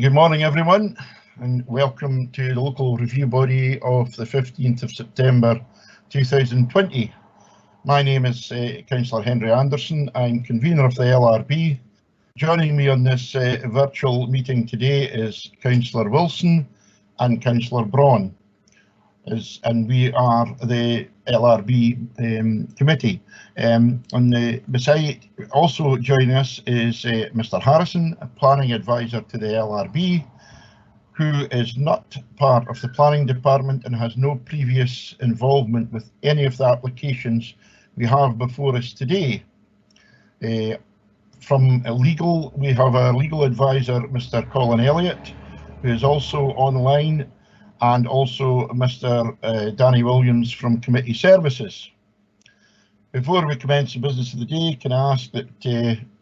Good morning everyone, and welcome to the local review body of the 15th of September 2020. My name is Councillor Henry Anderson. I'm convener of the LRB. Joining me on this virtual meeting today is Councillor Wilson and Councillor Braun, and we are the LRB committee. Beside also joining us is Mr. Harrison, a planning advisor to the LRB, who is not part of the planning department and has no previous involvement with any of the applications we have before us today. From legal, we have our legal advisor, Mr. Colin Elliott, who is also online, and also Mr. Danny Williams from Committee Services. Before we commence the business of the day, can I ask that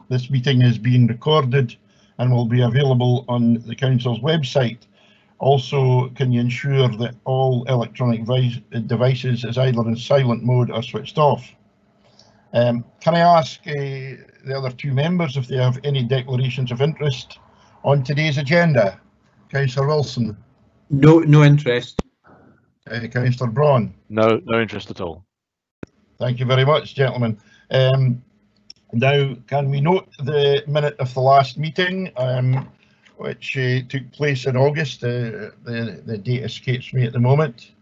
this meeting is being recorded and will be available on the Council's website. Also, can you ensure that all electronic devices is either in silent mode or switched off? Can I ask the other two members if they have any declarations of interest on today's agenda? Councillor Wilson. No interest. Councillor Braun. No interest at all. Thank you very much, gentlemen. Now, can we note the minute of the last meeting, which took place in August? The date escapes me at the moment.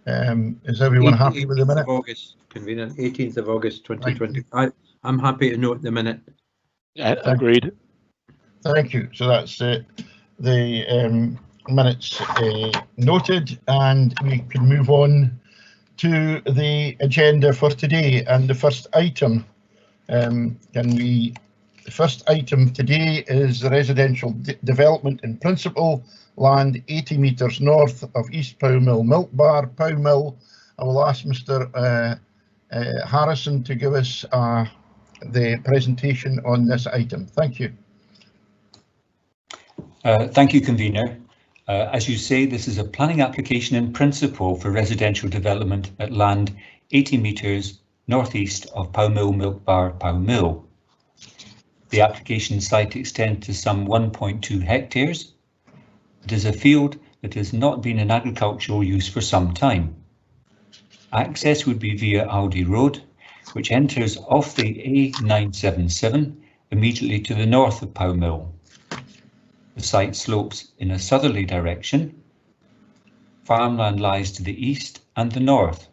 Is everyone happy with the minute? Of August, convener, 18th of August 2020. I'm happy to note the minute. Agreed. Thank you. So that's the minutes noted, and we can move on to the agenda for today. And the first item, the first item today is the residential development in principle, land 80 metres north of East Pow Mill Milk Bar, Pow Mill. I will ask Mr. Harrison to give us the presentation on this item. Thank you. Thank you, convener. As you say, this is a planning application in principle for residential development at land 80 metres northeast of Pow Mill Milk Bar, Pow Mill. The application site extends to some 1.2 hectares. It is a field that has not been in agricultural use for some time. Access would be via Aldi Road, which enters off the A977 immediately to the north of Pow Mill. The site slopes in a southerly direction. Farmland lies to the east and the north.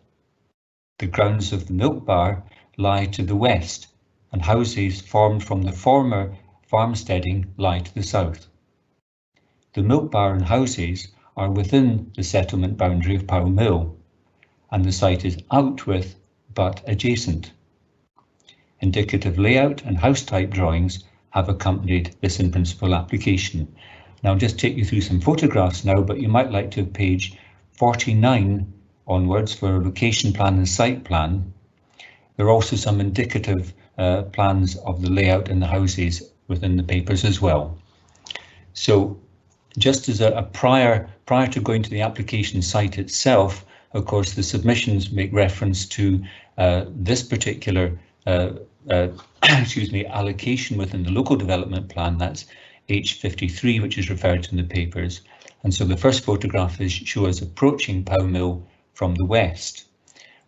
The grounds of the milk bar lie to the west, and houses formed from the former farmsteading lie to the south. The milk bar and houses are within the settlement boundary of Pow Mill, and the site is out with but adjacent. Indicative layout and house type drawings have accompanied this in principle application. Now I'll just take you through some photographs now, but you might like to have page 49 onwards for a location plan and site plan. There are also some indicative plans of the layout and the houses within the papers as well. So just as a prior to going to the application site itself, of course, the submissions make reference to this particular allocation within the local development plan. That's H53, which is referred to in the papers. And so the first photograph shows us approaching Pow Mill from the west.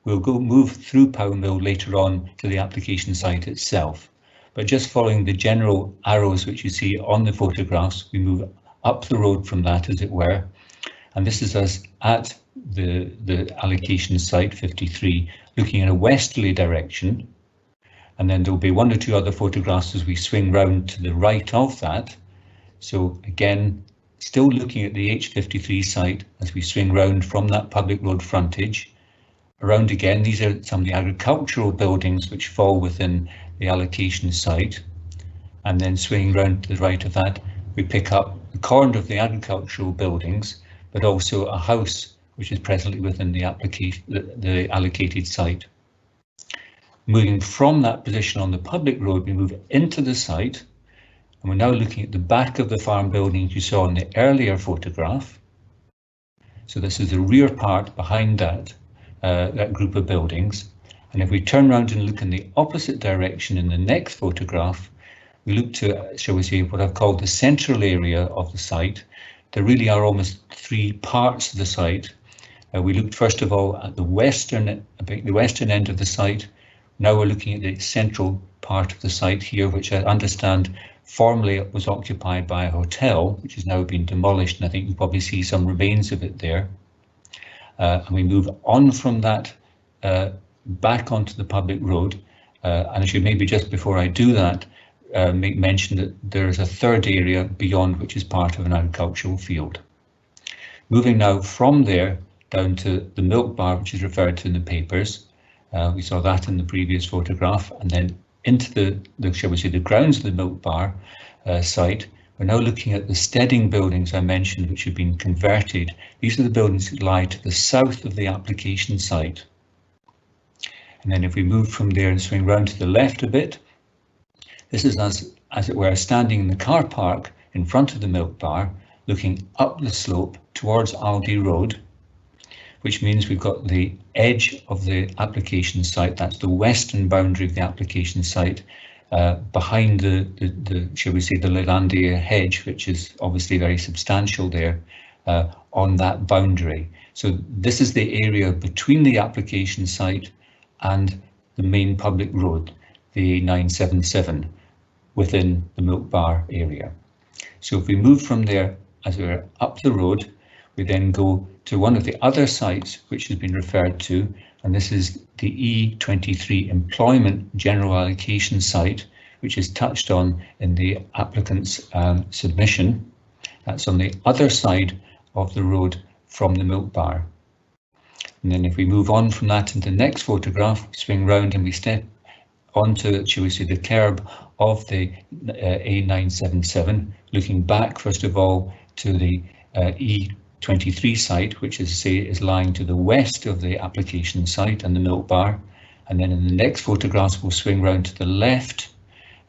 We'll move through Pow Mill later on to the application site itself. But just following the general arrows which you see on the photographs, we move up the road from that, as it were. And this is us at the allocation site 53, looking in a westerly direction. And then there'll be one or two other photographs as we swing round to the right of that. So again, still looking at the H53 site as we swing round from that public road frontage. Around again, these are some of the agricultural buildings which fall within the allocation site. And then swinging round to the right of that, we pick up the corner of the agricultural buildings, but also a house which is presently within the allocated site. Moving from that position on the public road, we move into the site, and we're now looking at the back of the farm buildings you saw in the earlier photograph. So this is the rear part behind that group of buildings. And if we turn around and look in the opposite direction in the next photograph, we look to, shall we say, what I've called the central area of the site. There really are almost three parts of the site. We looked first of all at the western end of the site. Now we're looking at the central part of the site here, which I understand formerly was occupied by a hotel, which has now been demolished, and I think you probably see some remains of it there. And we move on from that back onto the public road. And I should maybe just before I do that, make mention that there is a third area beyond which is part of an agricultural field. Moving now from there down to the milk bar, which is referred to in the papers. We saw that in the previous photograph, and then into the shall we say, the grounds of the milk bar site. We're now looking at the steading buildings I mentioned, which have been converted. These are the buildings that lie to the south of the application site. And then if we move from there and swing round to the left a bit, this is as it were standing in the car park in front of the milk bar, looking up the slope towards Aldi Road, which means we've got the edge of the application site. That's the western boundary of the application site, behind the shall we say, the Lelandia hedge, which is obviously very substantial there on that boundary. So this is the area between the application site and the main public road, the A977, within the milk bar area. So if we move from there as we're up the road, we then go to one of the other sites which has been referred to, and this is the E23 Employment General Allocation site, which is touched on in the applicant's submission. That's on the other side of the road from the milk bar. And then if we move on from that into the next photograph, we swing round and we step onto, shall we say, the curb of the A977, looking back first of all to the E23 site, which is lying to the west of the application site and the milk bar. And then in the next photographs, we'll swing round to the left.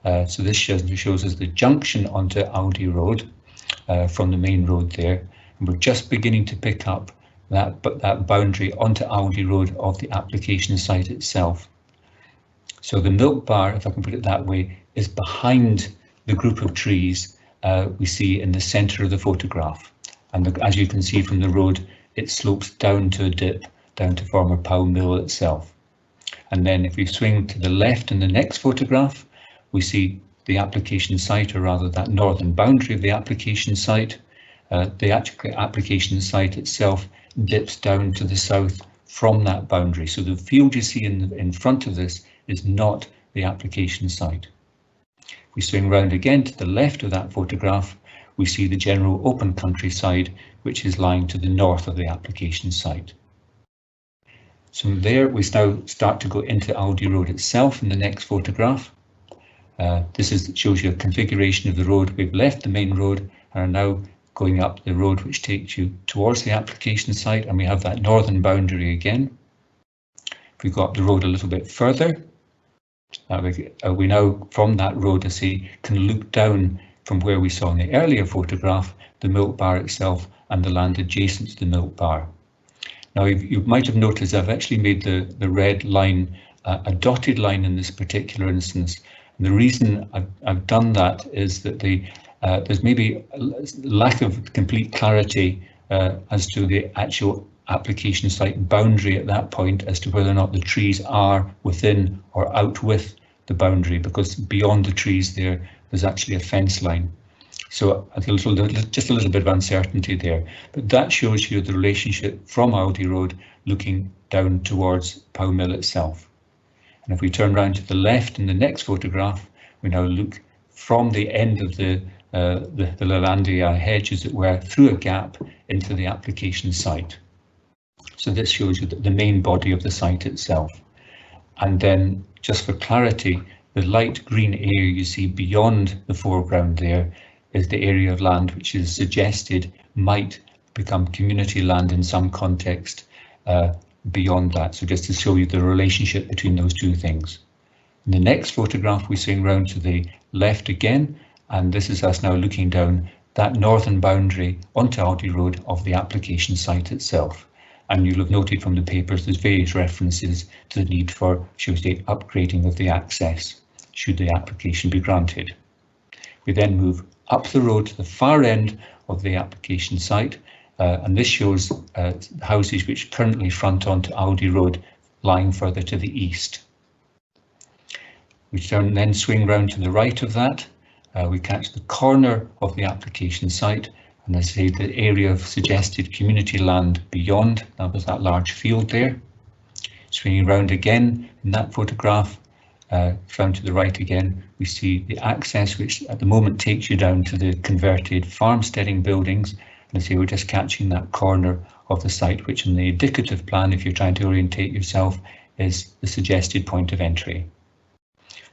So this shows us the junction onto Aldi Road from the main road there. And we're just beginning to pick up that boundary onto Aldi Road of the application site itself. So the milk bar, if I can put it that way, is behind the group of trees we see in the centre of the photograph. And as you can see from the road, it slopes down to a dip, down to former Pow Mill itself. And then if we swing to the left in the next photograph, we see the application site, or rather that northern boundary of the application site. The actual application site itself dips down to the south from that boundary. So the field you see in front of this is not the application site. We swing round again to the left of that photograph, we see the general open countryside, which is lying to the north of the application site. So there we now start to go into Aldi Road itself in the next photograph. This shows you a configuration of the road. We've left the main road and are now going up the road which takes you towards the application site, and we have that northern boundary again. If we go up the road a little bit further, we now from that road, I see, can look down from where we saw in the earlier photograph the milk bar itself and the land adjacent to the milk bar. Now you might have noticed I've actually made the red line a dotted line in this particular instance. And the reason I've done that is that there's maybe a lack of complete clarity as to the actual application site boundary at that point as to whether or not the trees are within or out with the boundary, because beyond the trees there's actually a fence line. So just a little bit of uncertainty there, but that shows you the relationship from Aldi Road looking down towards Pow Mill itself. And if we turn round to the left in the next photograph, we now look from the end of the Lelandia hedge, as it were, through a gap into the application site. So this shows you the main body of the site itself. And then, just for clarity, the light green area you see beyond the foreground there is the area of land which is suggested might become community land in some context beyond that. So just to show you the relationship between those two things. In the next photograph, we swing round to the left again, and this is us now looking down that northern boundary onto Aldi Road of the application site itself. And you'll have noted from the papers there's various references to the need for, shall we say, upgrading of the access should the application be granted. We then move up the road to the far end of the application site, and this shows houses which currently front onto Aldi Road, lying further to the east. We then swing round to the right of that. We catch the corner of the application site, and I say the area of suggested community land beyond. That was that large field there. Swinging round again in that photograph, round to the right again, we see the access, which at the moment takes you down to the converted farmsteading buildings. And I say we're just catching that corner of the site, which in the indicative plan, if you're trying to orientate yourself, is the suggested point of entry.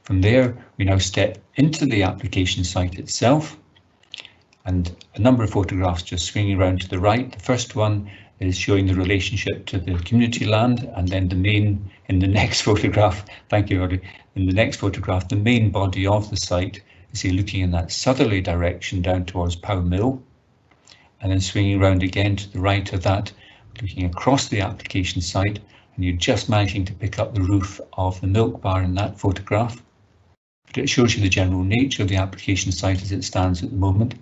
From there, we now step into the application site itself, and a number of photographs just swinging around to the right. The first one is showing the relationship to the community land, and then the main, in the next photograph, thank you, Audrey, in the next photograph, the main body of the site, you see looking in that southerly direction down towards Pow Mill, and then swinging around again to the right of that, looking across the application site, and you're just managing to pick up the roof of the milk bar in that photograph. But it shows you the general nature of the application site as it stands at the moment,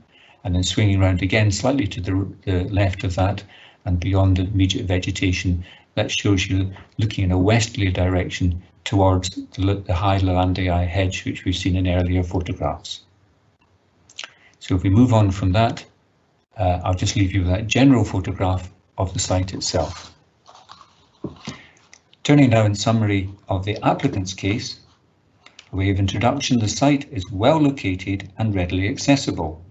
and then swinging around again slightly to the left of that and beyond the immediate vegetation, that shows you looking in a westerly direction towards the high Leylandii hedge, which we've seen in earlier photographs. So if we move on from that, I'll just leave you with that general photograph of the site itself. Turning now in summary of the applicant's case, by way of introduction, the site is well located and readily accessible.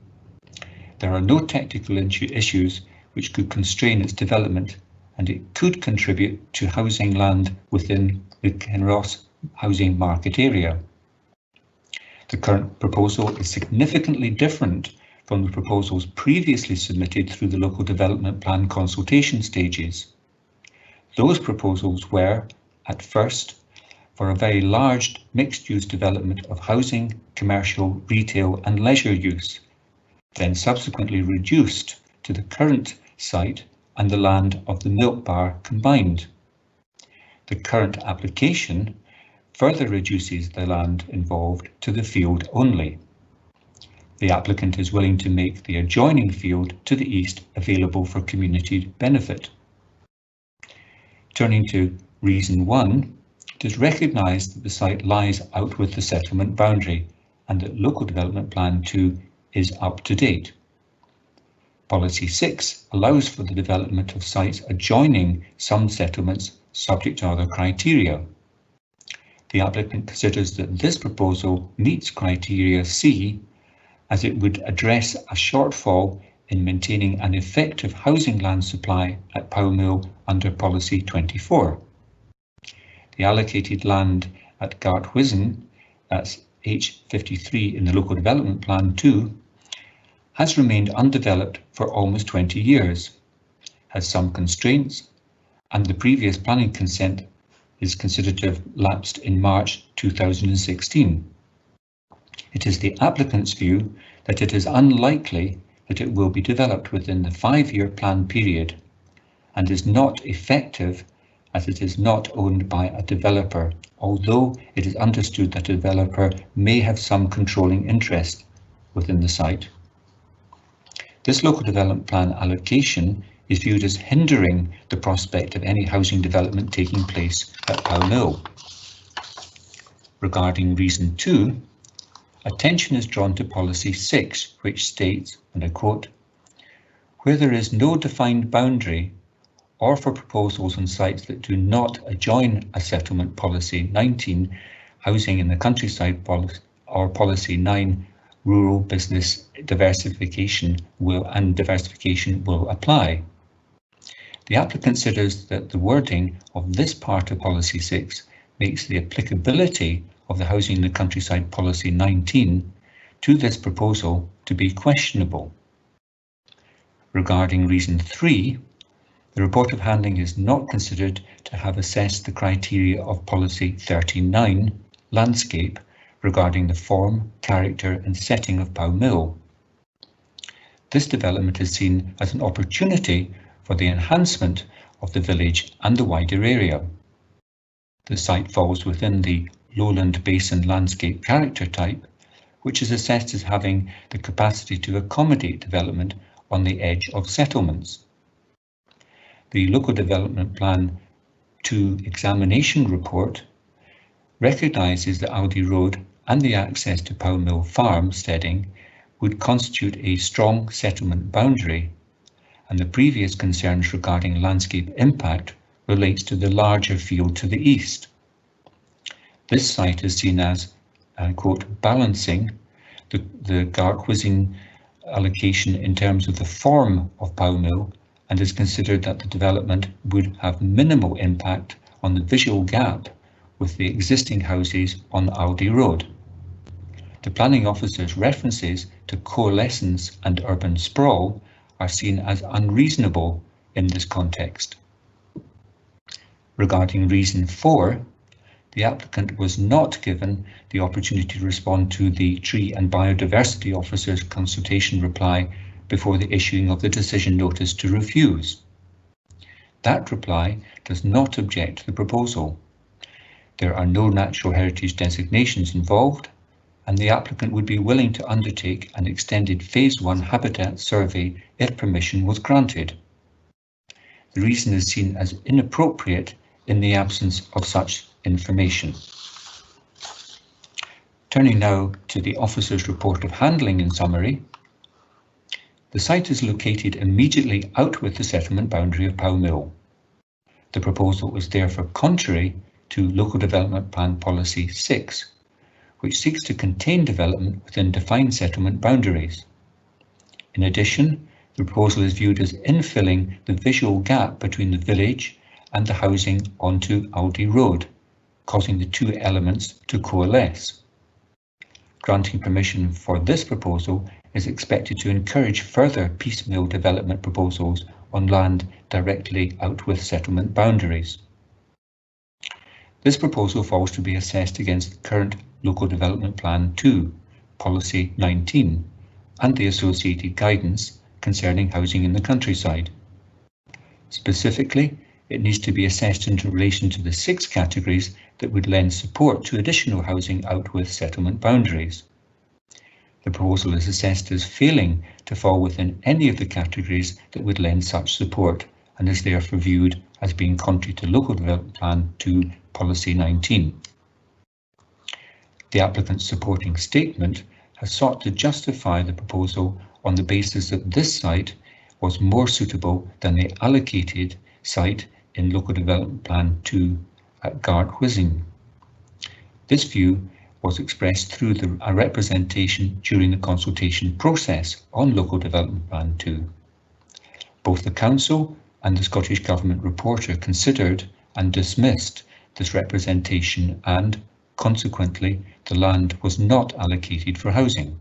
There are no technical issues which could constrain its development, and it could contribute to housing land within the Kinross housing market area. The current proposal is significantly different from the proposals previously submitted through the local development plan consultation stages. Those proposals were, at first, for a very large mixed-use development of housing, commercial, retail and leisure use, then subsequently reduced to the current site and the land of the milk bar combined. The current application further reduces the land involved to the field only. The applicant is willing to make the adjoining field to the east available for community benefit. Turning to reason 1, it is recognised that the site lies out with the settlement boundary and that Local Development Plan 2 is up to date. Policy 6 allows for the development of sites adjoining some settlements subject to other criteria. The applicant considers that this proposal meets criteria C, as it would address a shortfall in maintaining an effective housing land supply at Pow Mill under Policy 24. The allocated land at Garthuizen, that's H53 in the Local Development Plan 2, has remained undeveloped for almost 20 years, has some constraints, and the previous planning consent is considered to have lapsed in March 2016. It is the applicant's view that it is unlikely that it will be developed within the 5-year plan period and is not effective as it is not owned by a developer, although it is understood that a developer may have some controlling interest within the site. This local development plan allocation is viewed as hindering the prospect of any housing development taking place at Pow Mill. Regarding reason 2, attention is drawn to policy 6, which states, and I quote, "Where there is no defined boundary, or for proposals on sites that do not adjoin a settlement, policy 19, housing in the countryside policy, or policy 9, rural business diversification will apply." The applicant considers that the wording of this part of policy 6 makes the applicability of the housing in the countryside policy 19 to this proposal to be questionable. Regarding reason 3, the report of handling is not considered to have assessed the criteria of policy 39, landscape, regarding the form, character and setting of Pow Mill. This development is seen as an opportunity for the enhancement of the village and the wider area. The site falls within the lowland basin landscape character type, which is assessed as having the capacity to accommodate development on the edge of settlements. The Local Development Plan 2 examination report recognises that Aldi Road and the access to Pow Mill farmsteading would constitute a strong settlement boundary, and the previous concerns regarding landscape impact relates to the larger field to the east. This site is seen as, quote, balancing the Garthuizen allocation in terms of the form of Pow Mill, and is considered that the development would have minimal impact on the visual gap with the existing houses on Aldi Road. The planning officer's references to coalescence and urban sprawl are seen as unreasonable in this context. Regarding reason 4, the applicant was not given the opportunity to respond to the Tree and Biodiversity Officer's consultation reply before the issuing of the decision notice to refuse. That reply does not object to the proposal. There are no natural heritage designations involved, and the applicant would be willing to undertake an extended Phase 1 habitat survey if permission was granted. The reason is seen as inappropriate in the absence of such information. Turning now to the officer's report of handling in summary, the site is located immediately out with the settlement boundary of Pow Mill. The proposal is therefore contrary to Local Development Plan Policy 6, which seeks to contain development within defined settlement boundaries. In addition, the proposal is viewed as infilling the visual gap between the village and the housing onto Aldi Road, causing the two elements to coalesce. Granting permission for this proposal is expected to encourage further piecemeal development proposals on land directly out with settlement boundaries. This proposal falls to be assessed against the current Local Development Plan 2, Policy 19, and the associated guidance concerning housing in the countryside. Specifically, it needs to be assessed in relation to the 6 categories that would lend support to additional housing out with settlement boundaries. The proposal is assessed as failing to fall within any of the categories that would lend such support, and is therefore viewed as being contrary to Local Development Plan 2 Policy 19. The applicant's supporting statement has sought to justify the proposal on the basis that this site was more suitable than the allocated site in Local Development Plan 2 at Garthuizen. This view was expressed through a representation during the consultation process on Local Development Plan 2. Both the Council and the Scottish Government reporter considered and dismissed this representation, and consequently the land was not allocated for housing.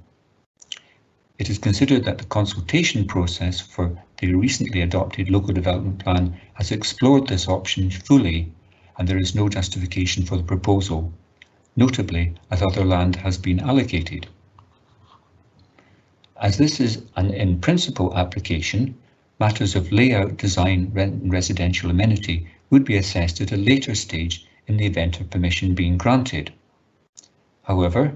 It is considered that the consultation process for the recently adopted Local Development Plan has explored this option fully, and there is no justification for the proposal, notably as other land has been allocated. As this is an in-principle application, matters of layout, design, and residential amenity would be assessed at a later stage in the event of permission being granted. However,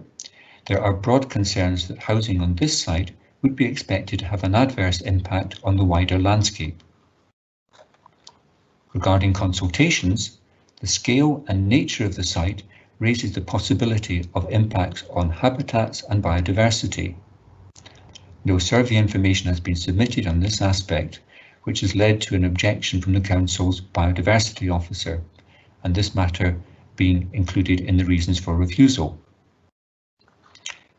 there are broad concerns that housing on this site would be expected to have an adverse impact on the wider landscape. Regarding consultations, the scale and nature of the site raises the possibility of impacts on habitats and biodiversity. No survey information has been submitted on this aspect, which has led to an objection from the Council's Biodiversity Officer, and this matter being included in the reasons for refusal.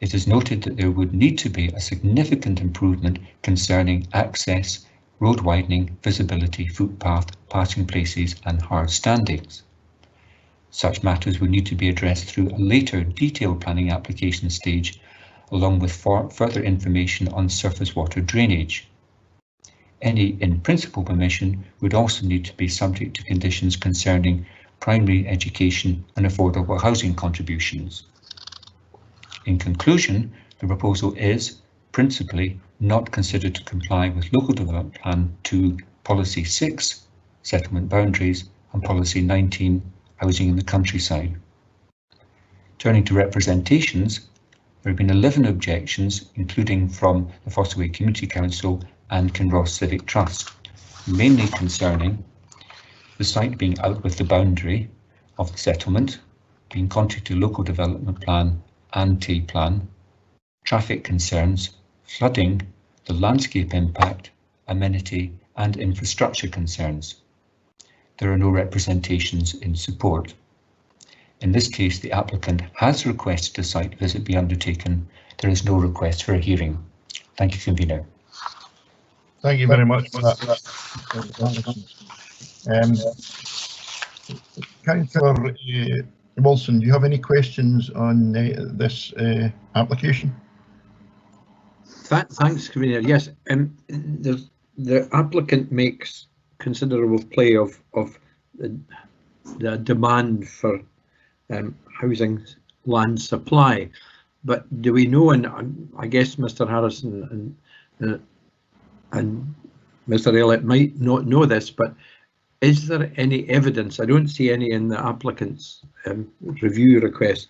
It is noted that there would need to be a significant improvement concerning access, road widening, visibility, footpath, passing places and hard standings. Such matters would need to be addressed through a later detailed planning application stage, along with further information on surface water drainage. Any in-principle permission would also need to be subject to conditions concerning primary education and affordable housing contributions. In conclusion, the proposal is principally not considered to comply with Local Development Plan 2 Policy 6, Settlement Boundaries, and Policy 19, Housing in the Countryside. Turning to representations, There have been 11 objections, including from the Fostoway Community Council and Kinross Civic Trust, mainly concerning the site being out with the boundary of the settlement, being contrary to local development plan and T plan, traffic concerns, flooding, the landscape impact, amenity and infrastructure concerns. There are no representations in support. In this case, the applicant has requested a site visit be undertaken. There is no request for a hearing. Thank you, Convener. Thank you very much for that. Councillor Wilson, do you have any questions on this application? Thanks, Convener. Yes, the applicant makes considerable play of the demand for housing land supply, but do we know, and I guess Mr. Harrison and Mr. Elliott might not know this, but is there any evidence, I don't see any in the applicant's review request,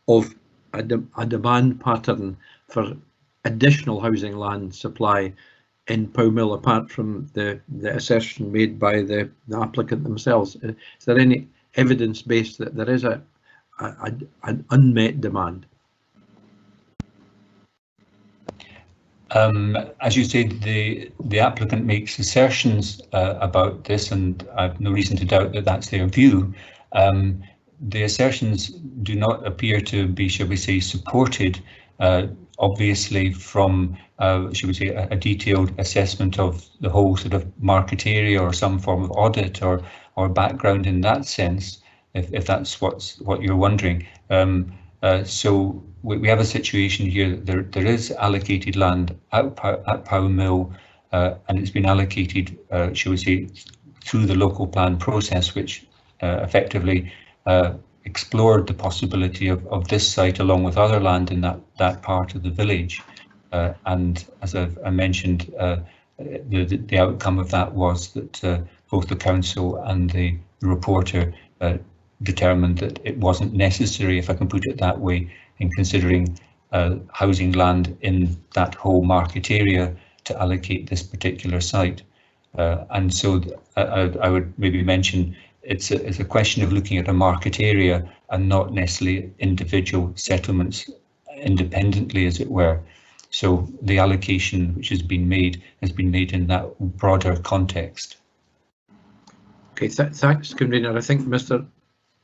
of a demand pattern for additional housing land supply in Powmill apart from the assertion made by the applicant themselves? Is there any evidence based that there is an unmet demand? As you said, the applicant makes assertions about this, and I've no reason to doubt that that's their view. The assertions do not appear to be, shall we say, supported, obviously, from, shall we say, a detailed assessment of the whole sort of market area or some form of audit or background in that sense, if that's what you're wondering. So we have a situation here that there is allocated land at Powmill, and it's been allocated, shall we say, through the local plan process, which effectively explored the possibility of this site along with other land in that part of the village. And as I mentioned, the outcome of that was that both the council and the reporter determined that it wasn't necessary, if I can put it that way, in considering housing land in that whole market area to allocate this particular site. And so I would maybe mention it's a question of looking at a market area and not necessarily individual settlements independently, as it were. So the allocation which has been made in that broader context. Okay, thanks, Convener. I think Mr.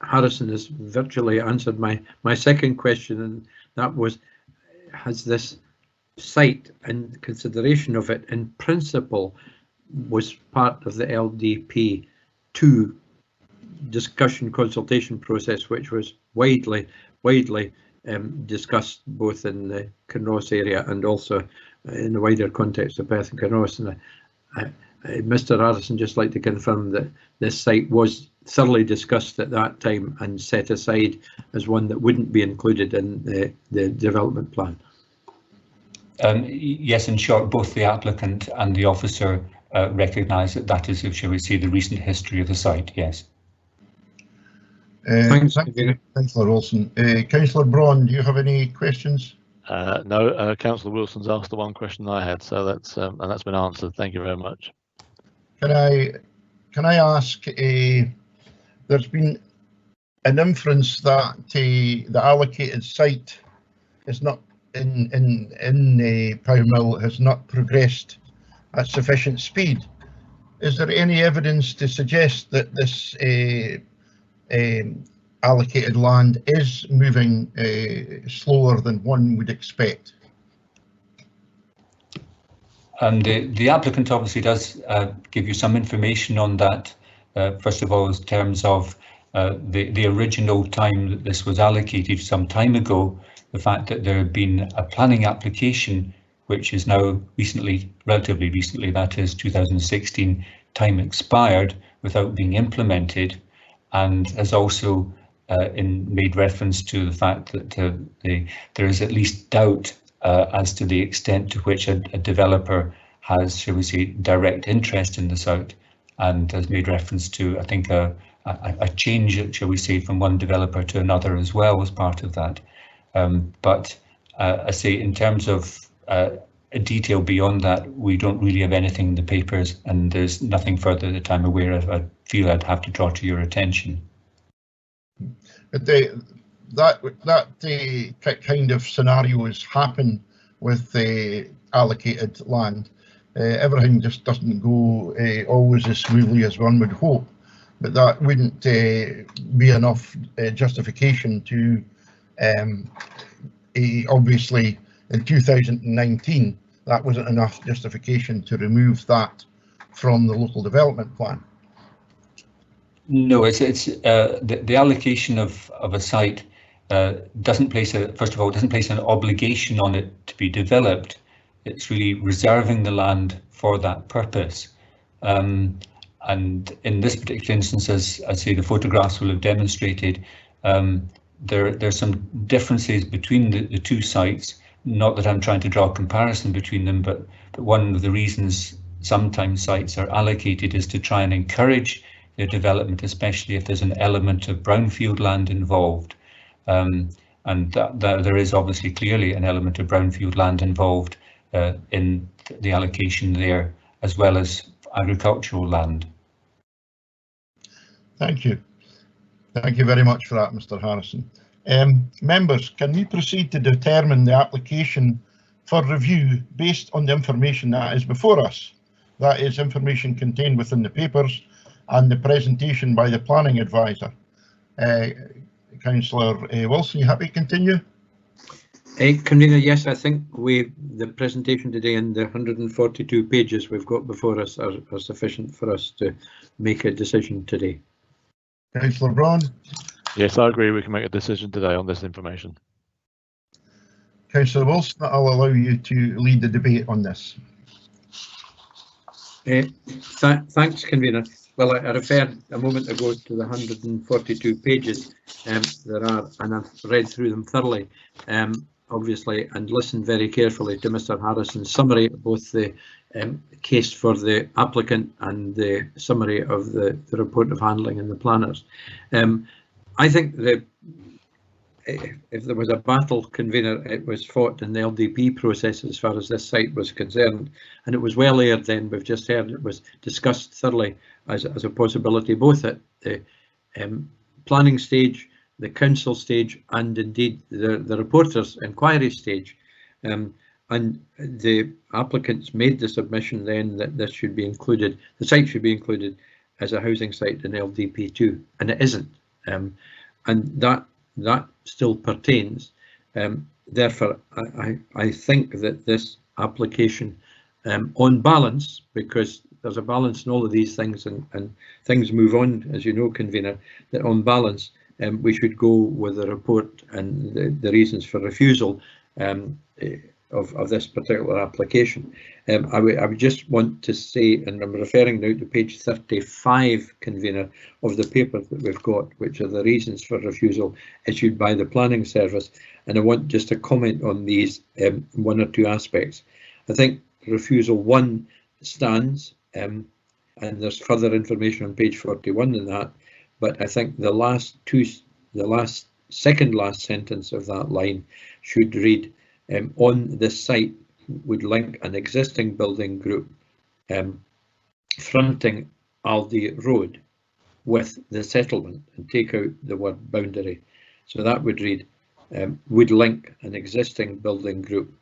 Harrison has virtually answered my second question, and that was, has this site and consideration of it in principle was part of the LDP 2 discussion consultation process, which was widely discussed both in the Kinross area and also in the wider context of Perth and Kinross. And Mr. Harrison just like to confirm that this site was thoroughly discussed at that time and set aside as one that wouldn't be included in the development plan. Yes, in short, both the applicant and the officer recognise that is, shall we say, the recent history of the site. Yes. Thanks, Councillor Wilson. Councillor Braun, do you have any questions? No, Councillor Wilson's asked the one question I had, so that's and that's been answered. Thank you very much. Can I ask? There's been an inference that the allocated site is not in Powmill has not progressed at sufficient speed. Is there any evidence to suggest that this allocated land is moving slower than one would expect? And the applicant obviously does give you some information on that. First of all, in terms of the original time that this was allocated some time ago, the fact that there had been a planning application, which is now relatively recently, that is 2016, time expired without being implemented, and has also made reference to the fact that there is at least doubt as to the extent to which a developer has, shall we say, direct interest in the site, and has made reference to, I think, a change, shall we say, from one developer to another as well as part of that. But I say in terms of a detail beyond that, we don't really have anything in the papers, and there's nothing further that I'm aware of. I feel I'd have to draw to your attention. But that kind of scenarios happen with the allocated land. Everything just doesn't go always as smoothly as one would hope, but that wouldn't be enough justification to obviously in 2019 that wasn't enough justification to remove that from the local development plan. No, it's the allocation of a site doesn't place first of all, it doesn't place an obligation on it to be developed. It's really reserving the land for that purpose. And in this particular instance, as I say, the photographs will have demonstrated, there's some differences between the two sites. Not that I'm trying to draw a comparison between them, but one of the reasons sometimes sites are allocated is to try and encourage their development, especially if there's an element of brownfield land involved. And there is obviously clearly an element of brownfield land involved in the allocation there, as well as agricultural land. Thank you. Thank you very much for that, Mr. Harrison. Members, can we proceed to determine the application for review based on the information that is before us? That is information contained within the papers and the presentation by the planning advisor. Councillor Wilson, you happy to continue? Convener, yes, I think the presentation today and the 142 pages we've got before us are sufficient for us to make a decision today. Councillor Braun? Yes, I agree. We can make a decision today on this information. Councillor Wilson, I'll allow you to lead the debate on this. Thanks, Convener. Well, I referred a moment ago to the 142 pages there are, and I've read through them thoroughly, obviously, and listened very carefully to Mr. Harrison's summary, both the case for the applicant and the summary of the report of handling and the planners. I think that if there was a battle, Convener, it was fought in the LDP process as far as this site was concerned, and it was well aired then. We've just heard it was discussed thoroughly as a possibility, both at the planning stage, the council stage, and indeed the reporter's inquiry stage. And the applicants made the submission then that this should be included, the site should be included as a housing site in LDP2, and it isn't. And that still pertains. Therefore, I think that this application, on balance, because there's a balance in all of these things, and things move on, as you know, Convener, that on balance, we should go with the report and the reasons for refusal of this particular application. I would just want to say, and I'm referring now to page 35, Convener, of the paper that we've got, which are the reasons for refusal issued by the planning service, and I want just to comment on these one or two aspects. I think refusal 1 stands, and there's further information on page 41 in that, but I think the second last sentence of that line should read, on this site would link an existing building group fronting Aldi Road with the settlement, and take out the word boundary. So that would read, would link an existing building group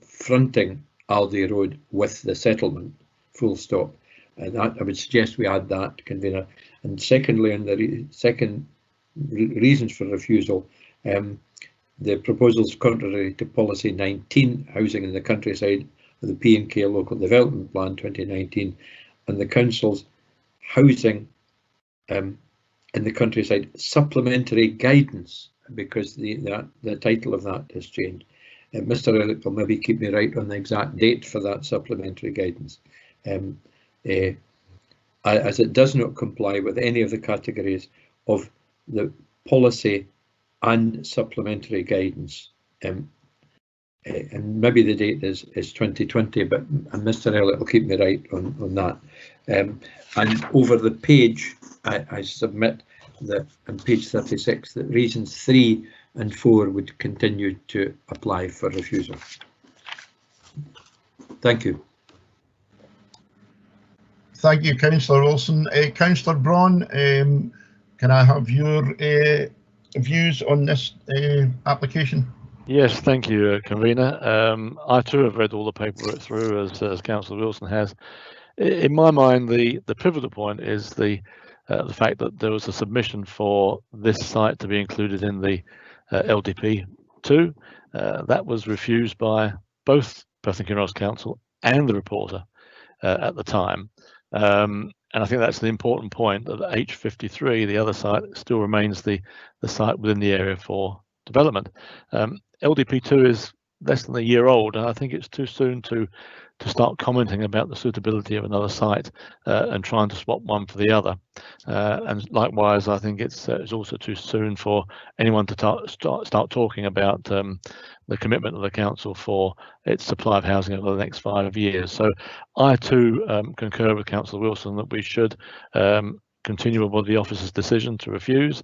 fronting Aldi Road with the settlement, full stop. And that, I would suggest we add that, Convener. And secondly, on the second reasons for refusal, the proposals contrary to policy 19, housing in the countryside, of the P&K Local Development Plan 2019, and the council's housing in the countryside supplementary guidance, because the title of that has changed. Mr. Elliott will maybe keep me right on the exact date for that supplementary guidance, as it does not comply with any of the categories of the policy and supplementary guidance, and maybe the date is 2020, but Mr. Elliott will keep me right on that. And over the page, I submit that on page 36 that reasons 3 and 4 would continue to apply for refusal. Thank you. Thank you, Councillor Wilson. Councillor Braun, can I have your views on this application? Yes, thank you, convener. I too have read all the paperwork through, as Councillor Wilson has. In my mind, the pivotal point is the fact that there was a submission for this site to be included in the LDP2. That was refused by both Perth and Kinross Council and the reporter at the time. And I think that's the important point, that H53, the other site, still remains the site within the area for development. LDP2 is less than a year old, and I think it's too soon to start commenting about the suitability of another site and trying to swap one for the other. And likewise, I think it's also too soon for anyone to start talking about the commitment of the council for its supply of housing over the next 5 years. So I too concur with Councillor Wilson that we should continue with the officer's decision to refuse.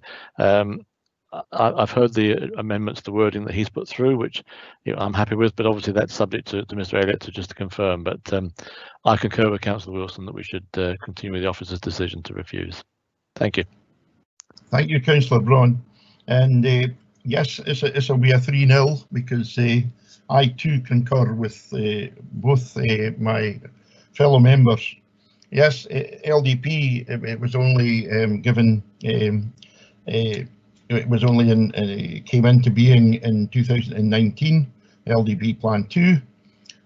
I've heard the amendments to wording that he's put through, which I'm happy with, but obviously that's subject to Mr. Elliott to confirm. But I concur with Councillor Wilson that we should continue with the officer's decision to refuse. Thank you. Thank you, Councillor Braun. And yes, it's a be a 3-0 because I too concur with both my fellow members. Yes, LDP, it was only given. It was only came into being in 2019, LDP Plan 2.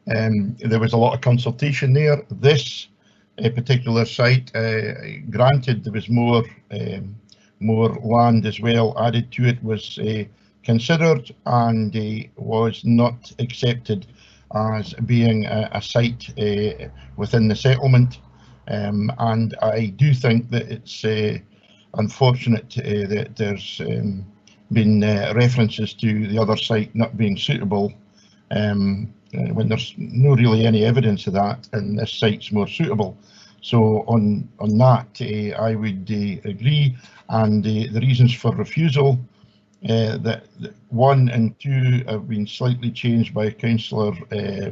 There was a lot of consultation there. This particular site, granted there was more land as well added to it, was considered and was not accepted as being a site within the settlement. And I do think that it's unfortunate that there's been references to the other site not being suitable when there's no really any evidence of that, and this site's more suitable. So on that, I would agree, and the reasons for refusal, that 1 and 2 have been slightly changed by Councillor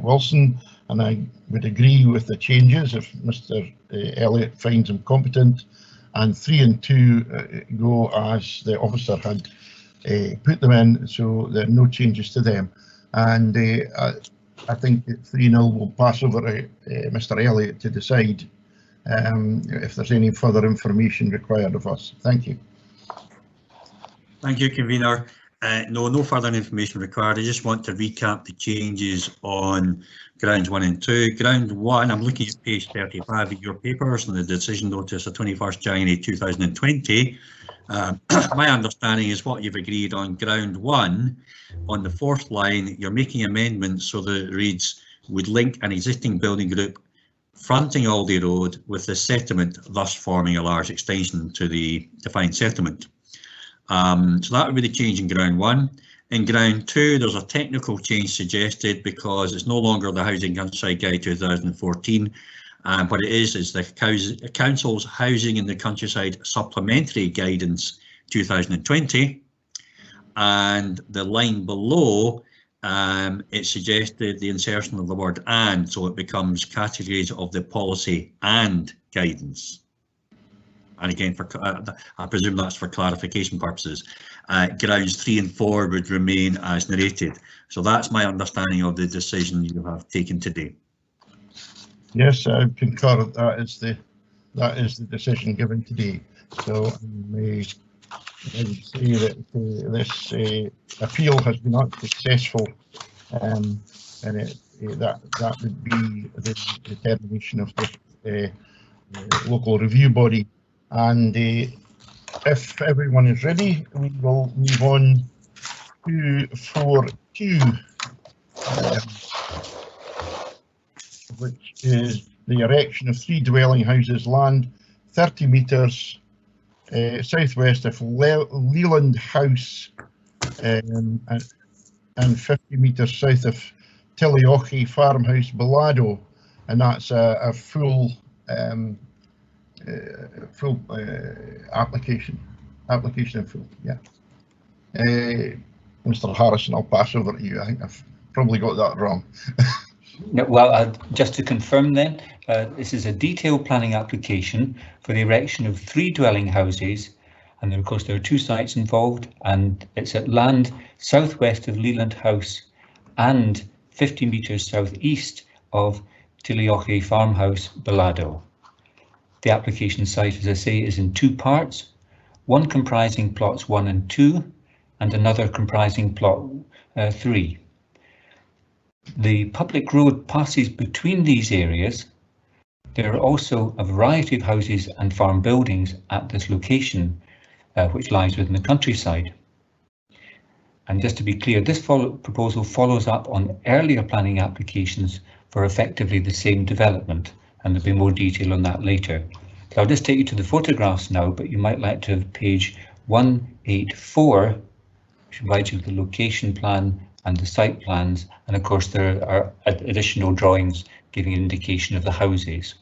Wilson, and I would agree with the changes if Mr. Elliott finds them competent. And 3 and 2 go as the officer had put them in, so there are no changes to them. And I think that 3-0 will pass over to Mr. Elliott to decide if there's any further information required of us. Thank you. Thank you, convener. No further information required. I just want to recap the changes on grounds 1 and 2. Ground 1, I'm looking at page 35 of your papers and the decision notice of 21st January 2020. My understanding is what you've agreed on ground 1, on the 4th line, you're making amendments so that it reads, would link an existing building group fronting Aldi Road with the settlement, thus forming a large extension to the defined settlement. So that would be the change in ground 1. In ground 2, there's a technical change suggested because it's no longer the Housing Countryside Guide 2014. What it is the Council's Housing in the Countryside Supplementary Guidance 2020. And the line below, it suggested the insertion of the word and, so it becomes categories of the policy and guidance. And again, I presume that's for clarification purposes. Grounds 3 and 4 would remain as narrated. So that's my understanding of the decision you have taken today. Yes, I concur. That is the decision given today. So I would say that this appeal has been unsuccessful, and that would be the determination of the local review body. And if everyone is ready, we will move on to 4.2, which is the erection of 3 dwelling houses, land 30 metres southwest of Leland House and 50 metres south of Tillyochi Farmhouse, Bellado, and that's a full application in full. Yeah. Mr. Harrison, I'll pass over to you. I think I've probably got that wrong. No, well, just to confirm then, this is a detailed planning application for the erection of 3 dwelling houses, and then of course there are 2 sites involved, and it's at land southwest of Leland House and 50 metres southeast of Tilioche Farmhouse, Balado. The application site, as I say, is in 2 parts, one comprising plots 1 and 2, and another comprising plot 3. The public road passes between these areas. There are also a variety of houses and farm buildings at this location, which lies within the countryside. And just to be clear, this proposal follows up on earlier planning applications for effectively the same development, and there'll be more detail on that later. So I'll just take you to the photographs now, but you might like to have page 184, which provides you with the location plan and the site plans, and of course there are additional drawings giving an indication of the houses.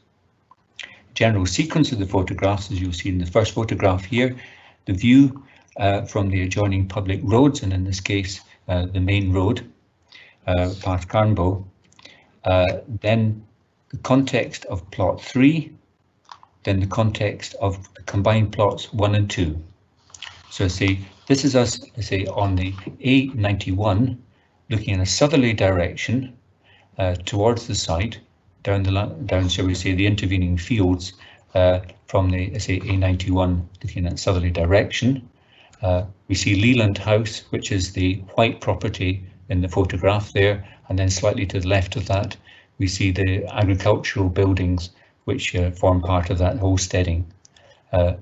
General sequence of the photographs, as you'll see in the first photograph here, the view from the adjoining public roads, and in this case the main road, past Carnbo, then the context of plot 3, then the context of the combined plots 1 and 2. So say this is us, say, on the A91, looking in a southerly direction towards the site, down, shall we say, the intervening fields from the, say, A91, looking in that southerly direction. We see Leland House, which is the white property in the photograph there, and then slightly to the left of that, we see the agricultural buildings which form part of that homesteading. On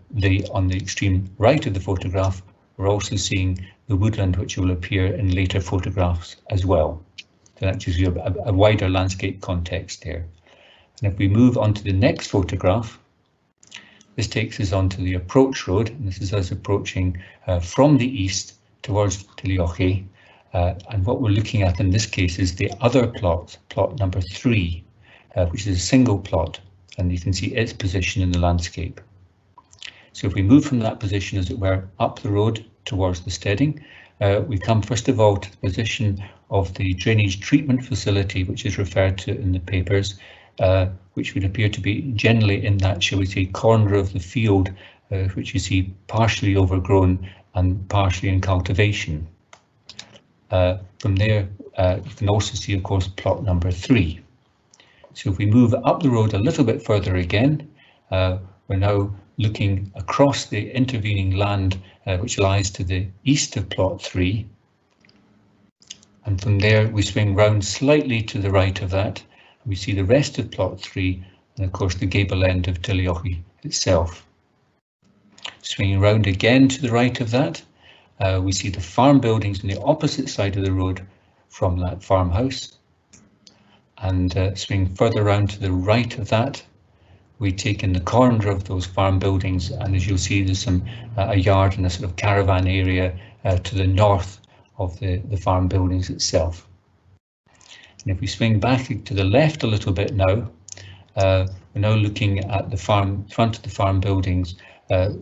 the extreme right of the photograph, we're also seeing the woodland, which will appear in later photographs as well. So that gives you a wider landscape context there. And if we move on to the next photograph, this takes us onto the approach road, and this is us approaching from the east towards Tilioche. And what we're looking at in this case is the other plot, plot number 3, which is a single plot, and you can see its position in the landscape. So if we move from that position, as it were, up the road towards the steading, we come first of all to the position of the drainage treatment facility, which is referred to in the papers, which would appear to be generally in that, shall we say, corner of the field, which you see partially overgrown and partially in cultivation. From there, you can also see, of course, plot number 3. So if we move up the road a little bit further again, we're now looking across the intervening land, which lies to the east of plot 3. And from there, we swing round slightly to the right of that. We see the rest of plot 3, and of course the gable end of Tilioche itself. Swinging round again to the right of that, we see the farm buildings on the opposite side of the road from that farmhouse. And swing further round to the right of that, we take in the corner of those farm buildings, and as you'll see, there's a yard and a sort of caravan area to the north of the farm buildings itself. And if we swing back to the left a little bit now, we're now looking at the front of the farm buildings,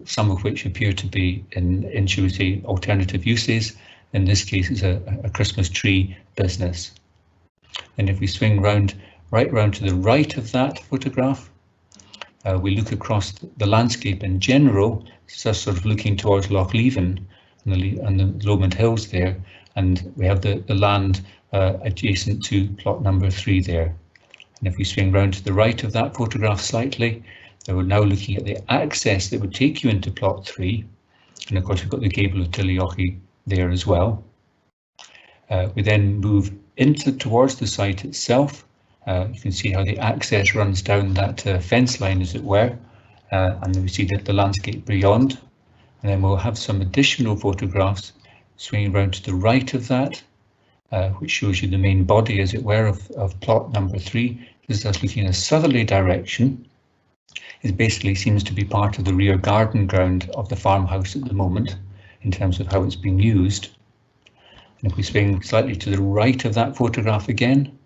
some of which appear to be in shall we say, alternative uses. In this case, it's a Christmas tree business. And if we swing right round to the right of that photograph, we look across the landscape in general, just sort of looking towards Loch Leven and the Lomond Hills there, and we have the land adjacent to plot number 3 there. And if we swing round to the right of that photograph slightly, we're now looking at the access that would take you into plot 3, and of course we've got the gable of Tilioche there as well. We then move towards the site itself. You can see how the access runs down that fence line, as it were, and then we see the landscape beyond. And then we'll have some additional photographs swinging around to the right of that, which shows you the main body, as it were, of plot number 3. This is us looking in a southerly direction. It basically seems to be part of the rear garden ground of the farmhouse at the moment, in terms of how it's being used. And if we swing slightly to the right of that photograph again,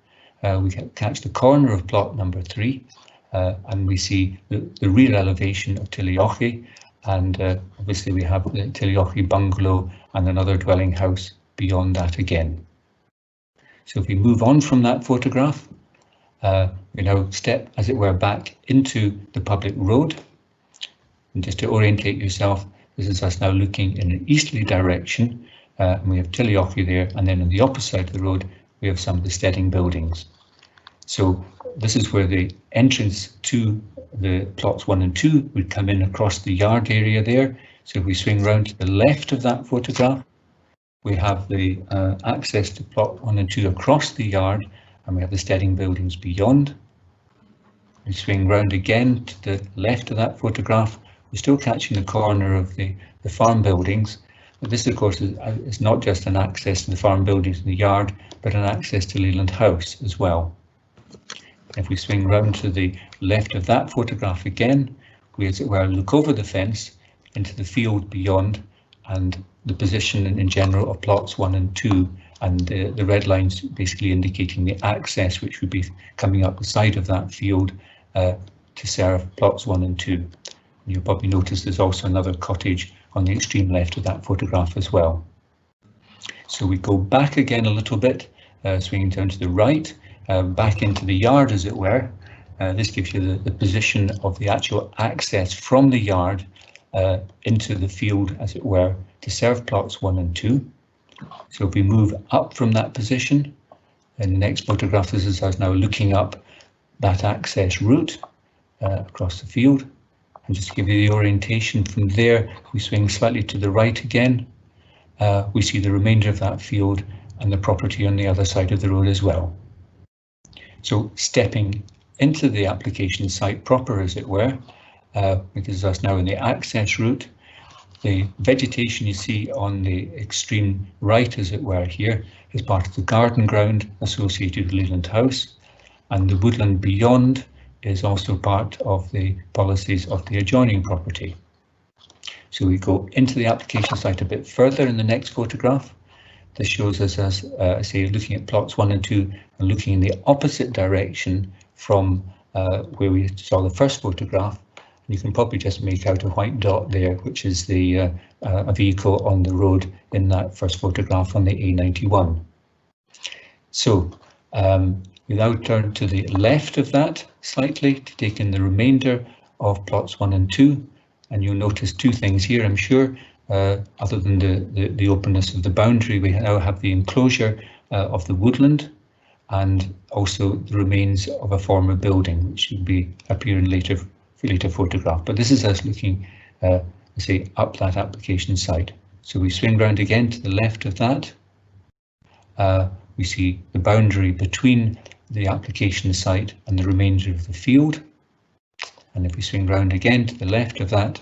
we catch the corner of plot number 3, and we see the rear elevation of Tilioche, and obviously we have the Tilioche bungalow and another dwelling house beyond that again. So if we move on from that photograph, we now step, as it were, back into the public road. And just to orientate yourself, this is us now looking in an easterly direction, and we have Tiliochi there, and then on the opposite side of the road we have some of the steading buildings. So this is where the entrance to the plots 1 and 2 would come in across the yard area there. So if we swing round to the left of that photograph, we have the access to plot 1 and 2 across the yard, and we have the steading buildings beyond. We swing round again to the left of that photograph. We're still catching the corner of the farm buildings, but this of course is not just an access to the farm buildings in the yard, but an access to Leland House as well. If we swing round to the left of that photograph again, we, as it were, look over the fence into the field beyond, and the position in general of plots 1 and 2, and the red lines basically indicating the access which would be coming up the side of that field to serve plots 1 and 2. You'll probably notice there's also another cottage on the extreme left of that photograph as well. So we go back again a little bit, swinging down to the right, back into the yard as it were. This gives you the position of the actual access from the yard into the field as it were to serve plots 1 and 2. So if we move up from that position, in the next photograph this is us now looking up that access route across the field. And just to give you the orientation from there, we swing slightly to the right again. We see the remainder of that field and the property on the other side of the road as well. So stepping into the application site proper, as it were, because that's now in the access route. The vegetation you see on the extreme right, as it were, here is part of the garden ground associated with Leland House, and the woodland beyond is also part of the policies of the adjoining property. So we go into the application site a bit further in the next photograph. This shows us, as I say, looking at plots 1 and 2 and looking in the opposite direction from where we saw the first photograph. And you can probably just make out a white dot there, which is the a vehicle on the road in that first photograph on the A91. So we now turn to the left of that slightly to take in the remainder of plots 1 and 2, and you'll notice two things here, I'm sure. Other than the openness of the boundary, we now have the enclosure of the woodland, and also the remains of a former building, which should be appear in later photograph. But this is us looking, say, up that application site. So we swing round again to the left of that. We see the boundary between the application site and the remainder of the field. And if we swing round again to the left of that,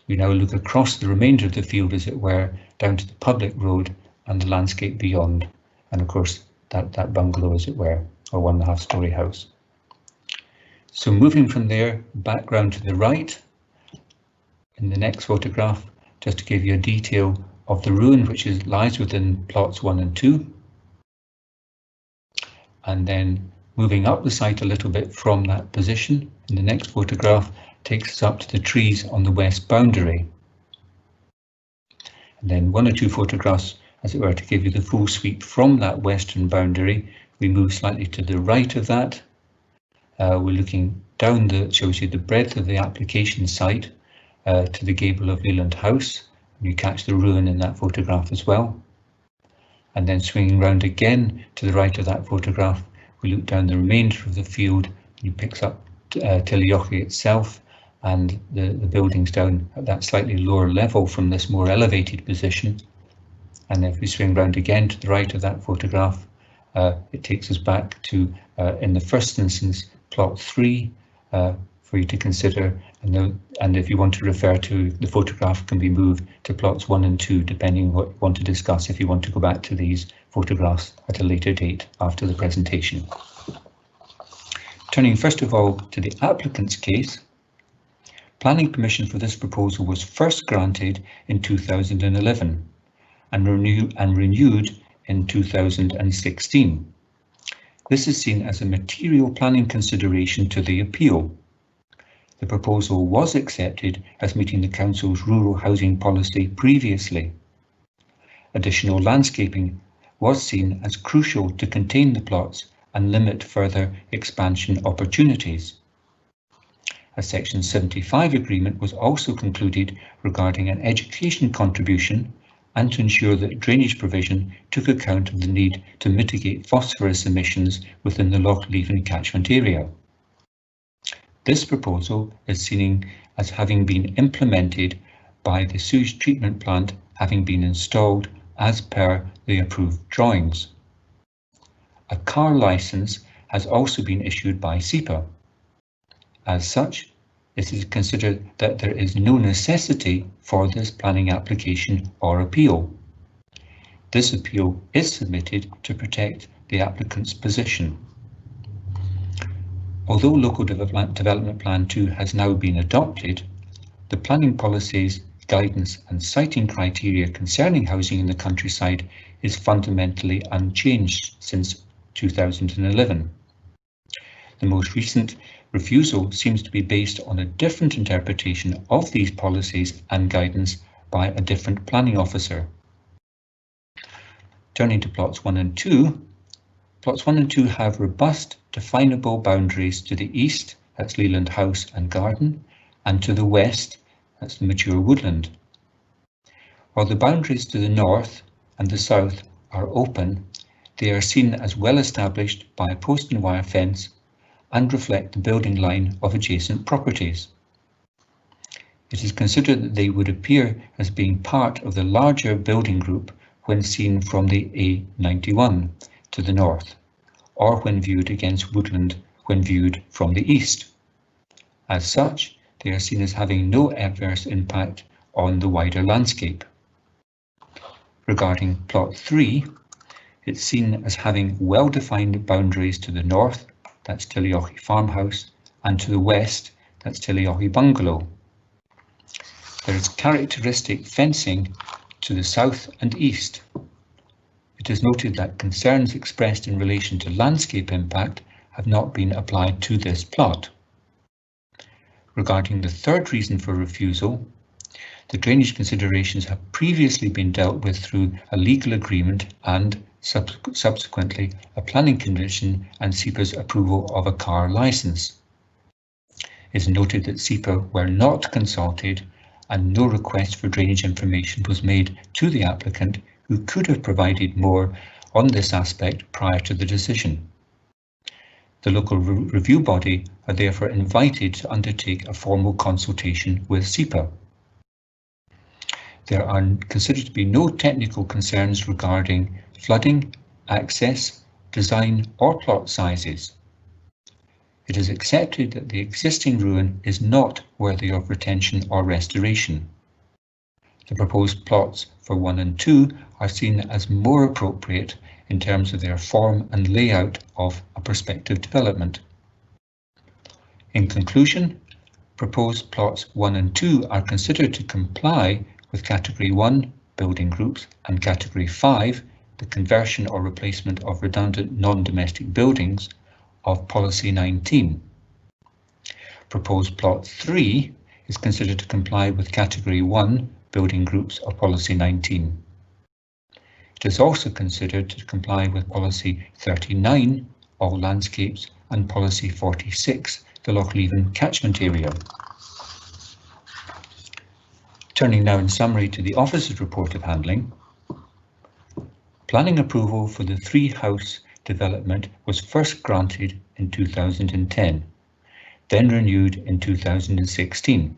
we now look across the remainder of the field, as it were, down to the public road and the landscape beyond. And of course, that bungalow, as it were, or 1.5 story house. So moving from there, back round to the right, in the next photograph, just to give you a detail of the ruin which lies within plots 1 and 2. And then moving up the site a little bit from that position, in the next photograph, takes us up to the trees on the west boundary. And then 1 or 2 photographs, as it were, to give you the full sweep from that western boundary. We move slightly to the right of that. We're looking down the, shall we say, the breadth of the application site to the gable of Leland House. You catch the ruin in that photograph as well. And then swinging round again to the right of that photograph, we look down the remainder of the field. You picks up Tiliochi itself and the buildings down at that slightly lower level from this more elevated position. And if we swing round again to the right of that photograph, it takes us back to, in the first instance, plot 3 for you to consider, and if you want to refer to the photograph, can be moved to plots 1 and 2, depending on what you want to discuss, if you want to go back to these photographs at a later date after the presentation. Turning first of all to the applicant's case, planning permission for this proposal was first granted in 2011 and renewed in 2016. This is seen as a material planning consideration to the appeal. The proposal was accepted as meeting the Council's rural housing policy previously. additional landscaping was seen as crucial to contain the plots and limit further expansion opportunities. A Section 75 agreement was also concluded regarding an education contribution and to ensure that drainage provision took account of the need to mitigate phosphorus emissions within the Loch Leven catchment area. This proposal is seen as having been implemented by the sewage treatment plant having been installed as per the approved drawings. A car licence has also been issued by SEPA. As such, it is considered that there is no necessity for this planning application or appeal. This appeal is submitted to protect the applicant's position. Although Local Development Plan 2 has now been adopted, the planning policies, guidance and siting criteria concerning housing in the countryside is fundamentally unchanged since 2011. The most recent refusal seems to be based on a different interpretation of these policies and guidance by a different planning officer. Turning to plots 1 and 2, plots 1 and 2 have robust, definable boundaries to the east, that's Leland House and Garden, and to the west, that's the mature woodland. While the boundaries to the north and the south are open, they are seen as well established by a post and wire fence and reflect the building line of adjacent properties. It is considered that they would appear as being part of the larger building group when seen from the A91 to the north, or when viewed against woodland when viewed from the east. As such, they are seen as having no adverse impact on the wider landscape. Regarding plot 3, it's seen as having well-defined boundaries to the north, that's Tillyochie Farmhouse, and to the west, that's Tillyochie Bungalow. There is characteristic fencing to the south and east. It is noted that concerns expressed in relation to landscape impact have not been applied to this plot. Regarding the third reason for refusal, the drainage considerations have previously been dealt with through a legal agreement and subsequently a planning condition and SEPA's approval of a car licence. It is noted that SEPA were not consulted and no request for drainage information was made to the applicant, who could have provided more on this aspect prior to the decision. The local review body are therefore invited to undertake a formal consultation with SEPA. There are considered to be no technical concerns regarding flooding, access, design or plot sizes. It is accepted that the existing ruin is not worthy of retention or restoration. The proposed plots for 1 and 2 are seen as more appropriate in terms of their form and layout of a prospective development. In conclusion, proposed plots 1 and 2 are considered to comply with Category 1 building groups and Category 5, the conversion or replacement of redundant non-domestic buildings, of Policy 19. Proposed plot 3 is considered to comply with Category 1 building groups of Policy 19. It is also considered to comply with Policy 39, all landscapes, and Policy 46, the Loch Leven catchment area. Turning now in summary to the Office's report of handling. Planning approval for the 3-house development was first granted in 2010, then renewed in 2016.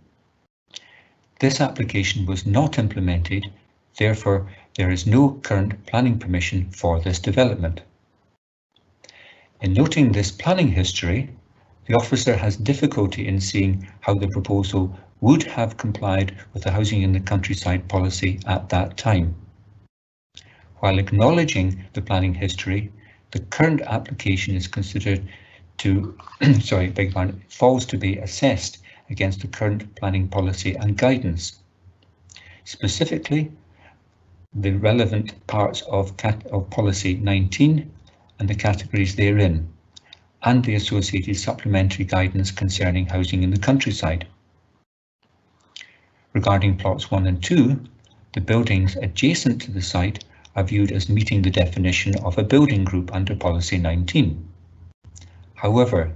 This application was not implemented, therefore there is no current planning permission for this development. In noting this planning history, the officer has difficulty in seeing how the proposal would have complied with the Housing in the Countryside policy at that time. While acknowledging the planning history, the current application is considered to, falls to be assessed against the current planning policy and guidance. Specifically, the relevant parts of Policy 19 and the categories therein, and the associated supplementary guidance concerning housing in the countryside. Regarding plots 1 and 2, the buildings adjacent to the site are viewed as meeting the definition of a building group under Policy 19. However,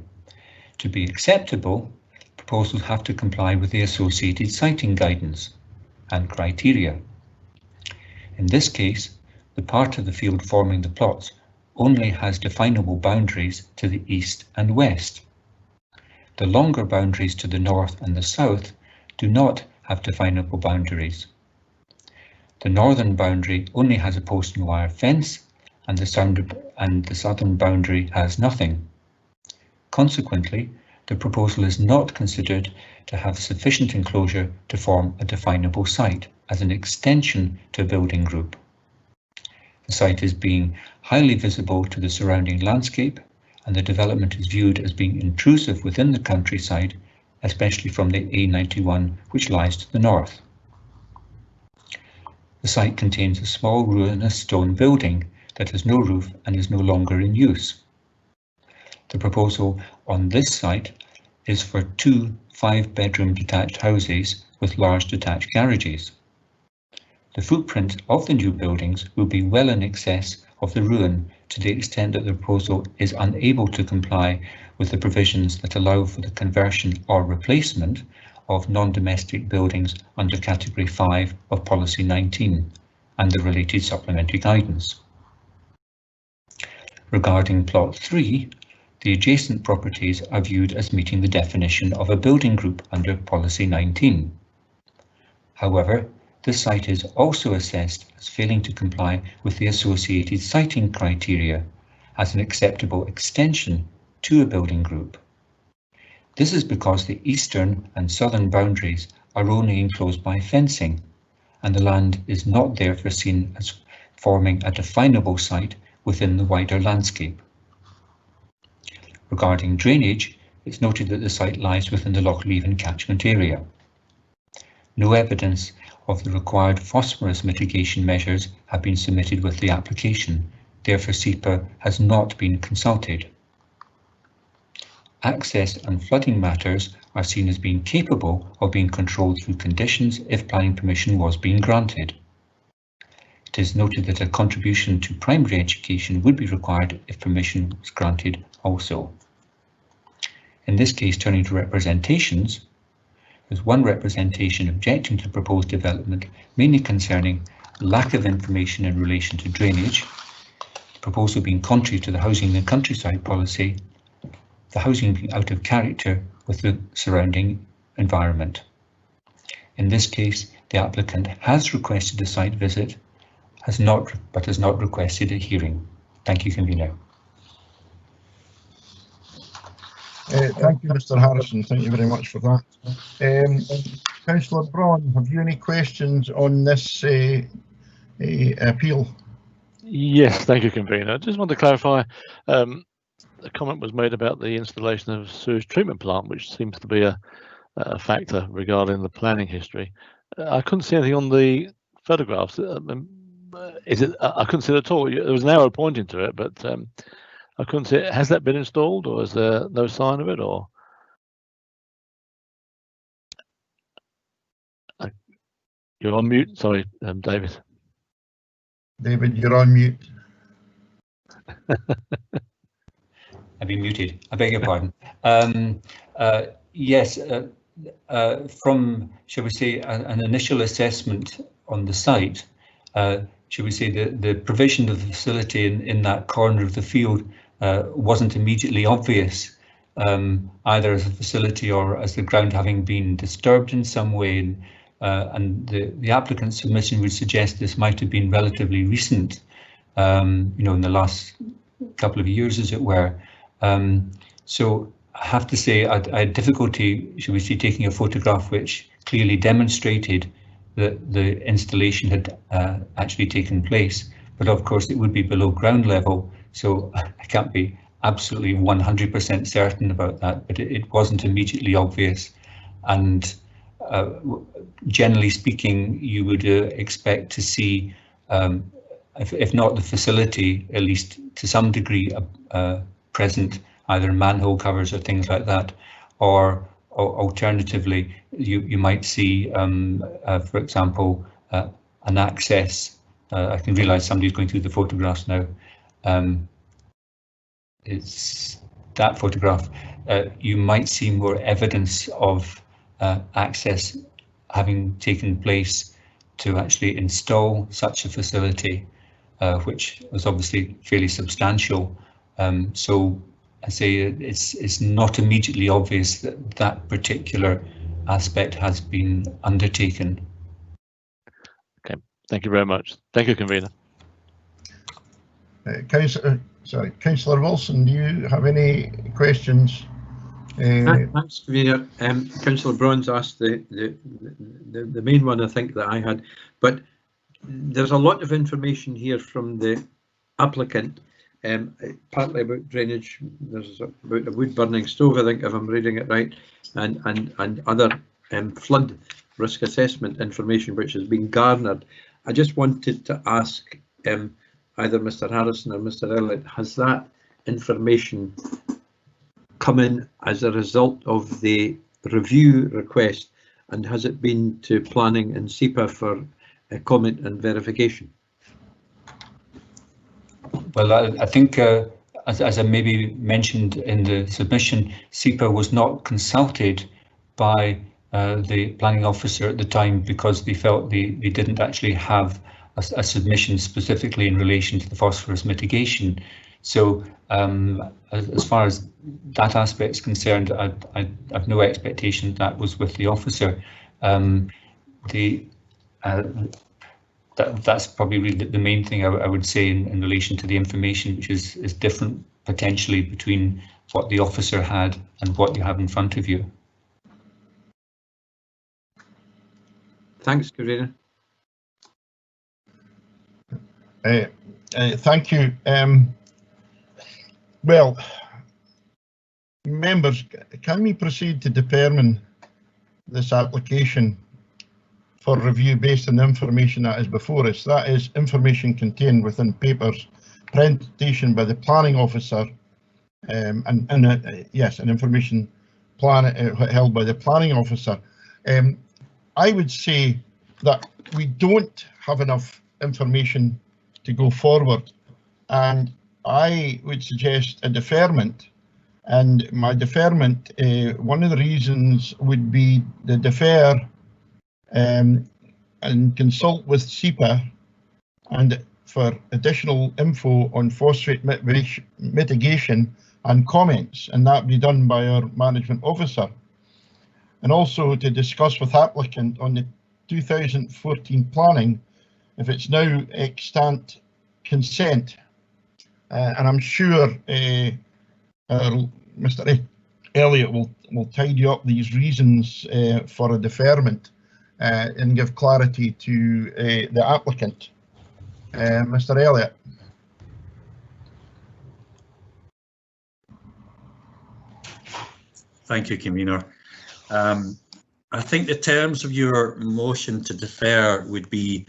to be acceptable, proposals have to comply with the associated siting guidance and criteria. In this case, the part of the field forming the plots only has definable boundaries to the east and west. The longer boundaries to the north and the south do not have definable boundaries. The northern boundary only has a post and wire fence, and the southern boundary has nothing. Consequently, the proposal is not considered to have sufficient enclosure to form a definable site as an extension to a building group. The site is being highly visible to the surrounding landscape, and the development is viewed as being intrusive within the countryside, especially from the A91, which lies to the north. The site contains a small ruinous stone building that has no roof and is no longer in use. The proposal on this site is for 2 5-bedroom detached houses with large detached garages. The footprint of the new buildings will be well in excess of the ruin to the extent that the proposal is unable to comply with the provisions that allow for the conversion or replacement of non-domestic buildings under Category 5 of Policy 19 and the related supplementary guidance. Regarding Plot 3, the adjacent properties are viewed as meeting the definition of a building group under Policy 19. However, this site is also assessed as failing to comply with the associated siting criteria as an acceptable extension to a building group. This is because the eastern and southern boundaries are only enclosed by fencing, and the land is not therefore seen as forming a definable site within the wider landscape. Regarding drainage, it's noted that the site lies within the Loch Leven catchment area. No evidence of the required phosphorus mitigation measures have been submitted with the application, therefore SEPA has not been consulted. Access and flooding matters are seen as being capable of being controlled through conditions if planning permission was being granted. It is noted that a contribution to primary education would be required if permission was granted also. In this case, turning to representations, there's one representation objecting to proposed development, mainly concerning lack of information in relation to drainage, the proposal being contrary to the Housing and Countryside policy, the housing being out of character with the surrounding environment. In this case, the applicant has requested a site visit, but has not requested a hearing. Thank you, Convener. Thank you, Mr. Harrison. Thank you very much for that. Councillor Braun, have you any questions on this appeal? Yes, thank you, Convener. I just want to clarify, a comment was made about the installation of sewage treatment plant, which seems to be a factor regarding the planning history. I couldn't see anything on the photographs. Is it? I couldn't see it at all. There was an arrow pointing to it, but I couldn't see it. Has that been installed, or is there no sign of it? Or you're on mute. Sorry, David. David, you're on mute. I've been muted. I beg your pardon. Yes, from, shall we say, an initial assessment on the site, shall we say, the provision of the facility in that corner of the field wasn't immediately obvious, either as a facility or as the ground having been disturbed in some way. And the applicant's submission would suggest this might have been relatively recent, in the last couple of years, as it were. So I have to say I had difficulty, should we say, taking a photograph which clearly demonstrated that the installation had actually taken place. But of course it would be below ground level, so I can't be absolutely 100% certain about that, but it wasn't immediately obvious. And generally speaking, you would expect to see, if not the facility, at least to some degree present, either manhole covers or things like that, or alternatively you might see, for example, an access I can realise somebody's going through the photographs now. It's that photograph. You might see more evidence of access having taken place to actually install such a facility, which was obviously fairly substantial. So I say it's not immediately obvious that that particular aspect has been undertaken. Okay, thank you very much. Thank you, Convener. Councillor Wilson, do you have any questions? Thanks, Convener. Councillor Bronze asked the main one I think that I had, but there's a lot of information here from the applicant, partly about drainage. There's about a wood burning stove, I think, if I'm reading it right, and other flood risk assessment information which has been garnered. I just wanted to ask either Mr. Harrison or Mr. Elliott, has that information come in as a result of the review request, and has it been to planning and SEPA for comment and verification? Well, I think, as I maybe mentioned in the submission, SEPA was not consulted by the planning officer at the time because they felt they didn't actually have a submission specifically in relation to the phosphorus mitigation. So as far as that aspect is concerned, I have no expectation that was with the officer. That's probably really the main thing I would say in relation to the information, which is different potentially between what the officer had and what you have in front of you. Thanks, Convener. Thank you. Well, members, can we proceed to determine this application for review based on the information that is before us? That is information contained within papers, presentation by the planning officer, yes, an information plan held by the planning officer. I would say that we don't have enough information to go forward, and I would suggest a deferment. And my deferment, one of the reasons would be to defer and consult with SEPA and for additional info on phosphate mitigation and comments, and that be done by our management officer. And also to discuss with applicant on the 2014 planning, if it's now extant consent. And I'm sure Mr. Elliott will tidy up these reasons for a deferment and give clarity to the applicant. Mr. Elliott. Thank you, Convener. I think the terms of your motion to defer would be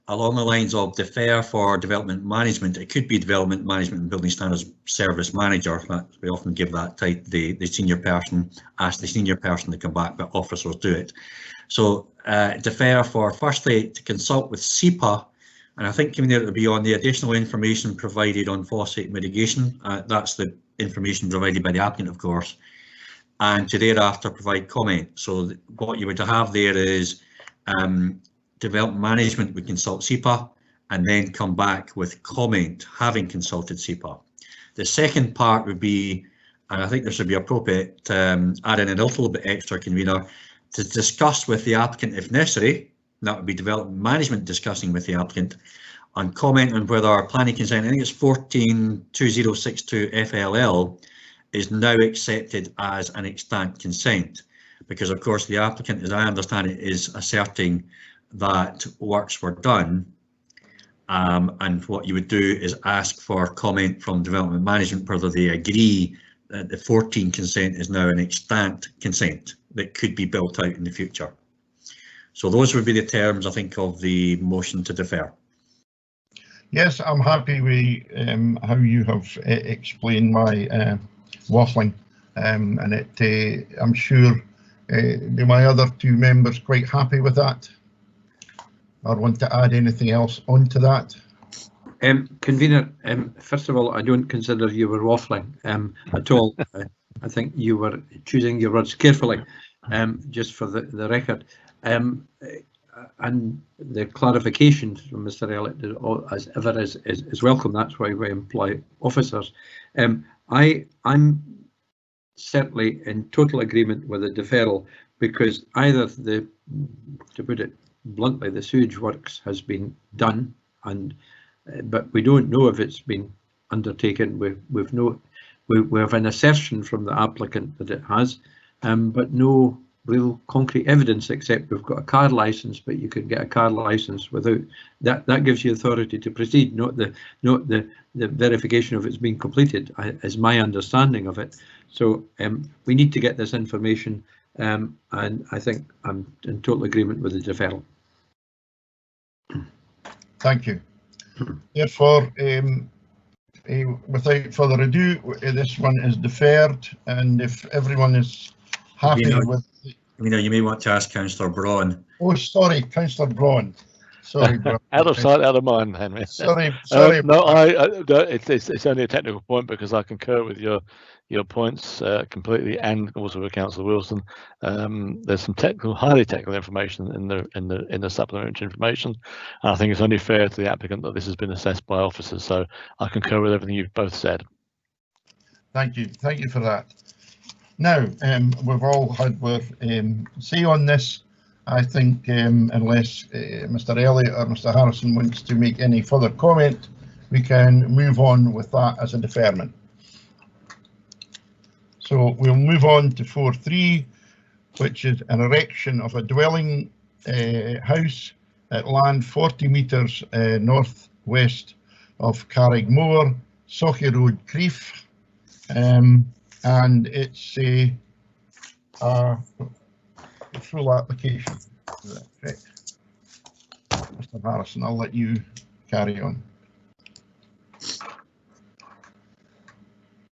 along the lines of defer for development management. It could be development management and building standards service manager. We often give that type, the senior person, ask the senior person to come back, but officers do it. So defer for firstly to consult with SEPA, and I think Convener will be on the additional information provided on phosphate mitigation. That's the information provided by the applicant, of course, and to thereafter provide comment. So what you would have there is development management would consult SEPA and then come back with comment, having consulted SEPA. The second part would be, and I think this would be appropriate, adding a little bit extra, Convener, to discuss with the applicant if necessary. That would be development management discussing with the applicant on comment on whether our planning consent, I think it's 142062 FLL, is now accepted as an extant consent, because of course the applicant, as I understand it, is asserting that works were done, and what you would do is ask for comment from development management whether they agree that the 14 consent is now an extant consent that could be built out in the future. So those would be the terms, I think, of the motion to defer. Yes, I'm happy with how you have explained my waffling, and I'm sure my other two members quite happy with that. or want to add anything else onto that? Convener, first of all, I don't consider you were waffling at all. I think you were choosing your words carefully, just for the record. And the clarification from Mr. Elliott, as ever, is welcome. That's why we employ officers. I'm certainly in total agreement with the deferral, because either to put it bluntly, the sewage works has been done, but we don't know if it's been undertaken. We have an assertion from the applicant that it has, but no real concrete evidence, except we've got a car license, but you can get a car license without that. That gives you authority to proceed, not the verification of it's been completed, is my understanding of it. So we need to get this information, and I think I'm in total agreement with the deferral. Thank you. Therefore, without further ado, this one is deferred, and if everyone is happy with... You may want to ask Councillor Braun. Oh, sorry, Councillor Braun. Sorry, Braun. Out of sight, out of mind, Henry. Sorry. No, it's only a technical point, because I concur with your points completely, and also with Councillor Wilson. There's some highly technical information in the supplementary information, and I think it's only fair to the applicant that this has been assessed by officers. So I concur with everything you've both said. Thank you for that. Now, we've all had our say on this. I think unless Mr. Elliott or Mr. Harrison wants to make any further comment, we can move on with that as a deferment. So we'll move on to 4.3, which is an erection of a dwelling house at land 40 metres northwest of Carrickmore, Sochi Road, Crieff, and it's a full application. Is that correct? Mr. Harrison, I'll let you carry on.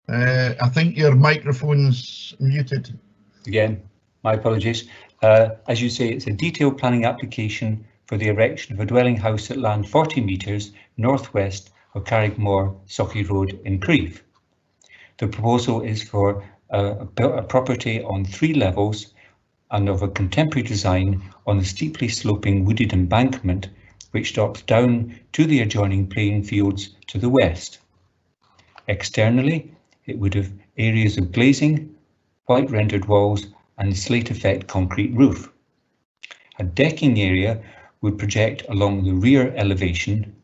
I think your microphone's muted. Again, my apologies. As you say, it's a detailed planning application for the erection of a dwelling house at land 40 metres northwest of Carrickmore, Sochi Road in Crieff. The proposal is for a property on 3 levels and of a contemporary design on the steeply sloping wooded embankment which drops down to the adjoining playing fields to the west. Externally, it would have areas of glazing, white rendered walls and slate effect concrete roof. A decking area would project along the rear elevation,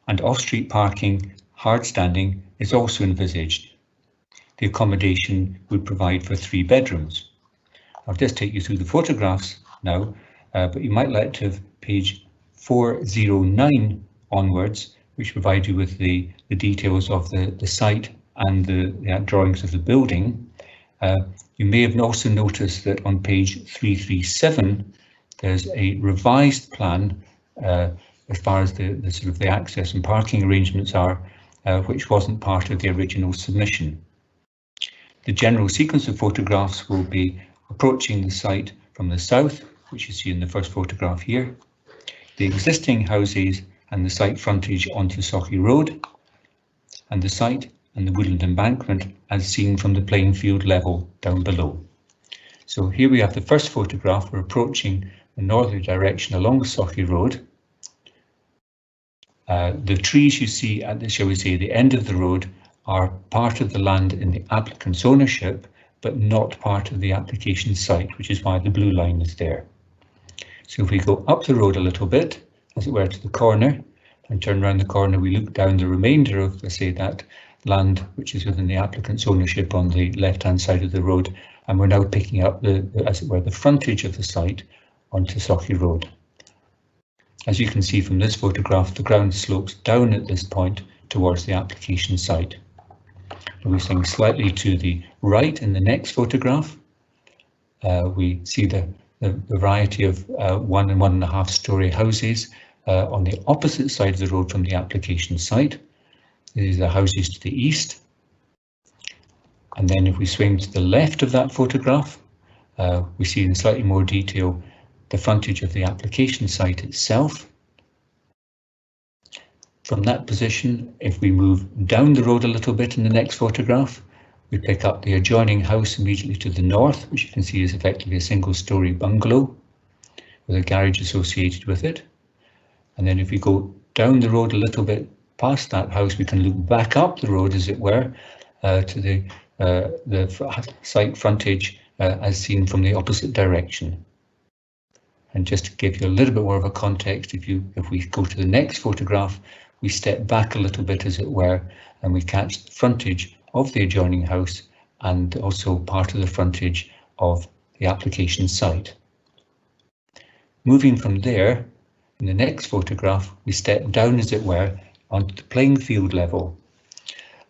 and off-street parking, hard standing, is also envisaged. The accommodation would provide for 3 bedrooms. I'll just take you through the photographs now, but you might like to have page 409 onwards, which provide you with the details of the site and the drawings of the building. You may have also noticed that on page 337 there's a revised plan as far as the sort of the access and parking arrangements are, which wasn't part of the original submission. The general sequence of photographs will be approaching the site from the south, which you see in the first photograph here, the existing houses and the site frontage onto Sochi Road, and the site and the woodland embankment as seen from the playing field level down below. So here we have the first photograph. We're approaching the northerly direction along Sochi Road. The trees you see at the, shall we say, the end of the road are part of the land in the applicant's ownership, but not part of the application site, which is why the blue line is there. So if we go up the road a little bit, as it were, to the corner, and turn around the corner, we look down the remainder of, let's say, that land which is within the applicant's ownership on the left-hand side of the road, and we're now picking up the, as it were, the frontage of the site onto Sochi Road. As you can see from this photograph, the ground slopes down at this point towards the application site. We're seeing slightly to the right in the next photograph. We see the variety of 1 and 1.5 story houses on the opposite side of the road from the application site. These are the houses to the east. And then if we swing to the left of that photograph, we see in slightly more detail the frontage of the application site itself. From that position, if we move down the road a little bit in the next photograph, we pick up the adjoining house immediately to the north, which you can see is effectively a single-storey bungalow with a garage associated with it. And then if we go down the road a little bit past that house, we can look back up the road, as it were, to the site frontage as seen from the opposite direction. And just to give you a little bit more of a context, if we go to the next photograph, we step back a little bit, as it were, and we catch the frontage of the adjoining house and also part of the frontage of the application site. Moving from there, in the next photograph, we step down, as it were, onto the playing field level.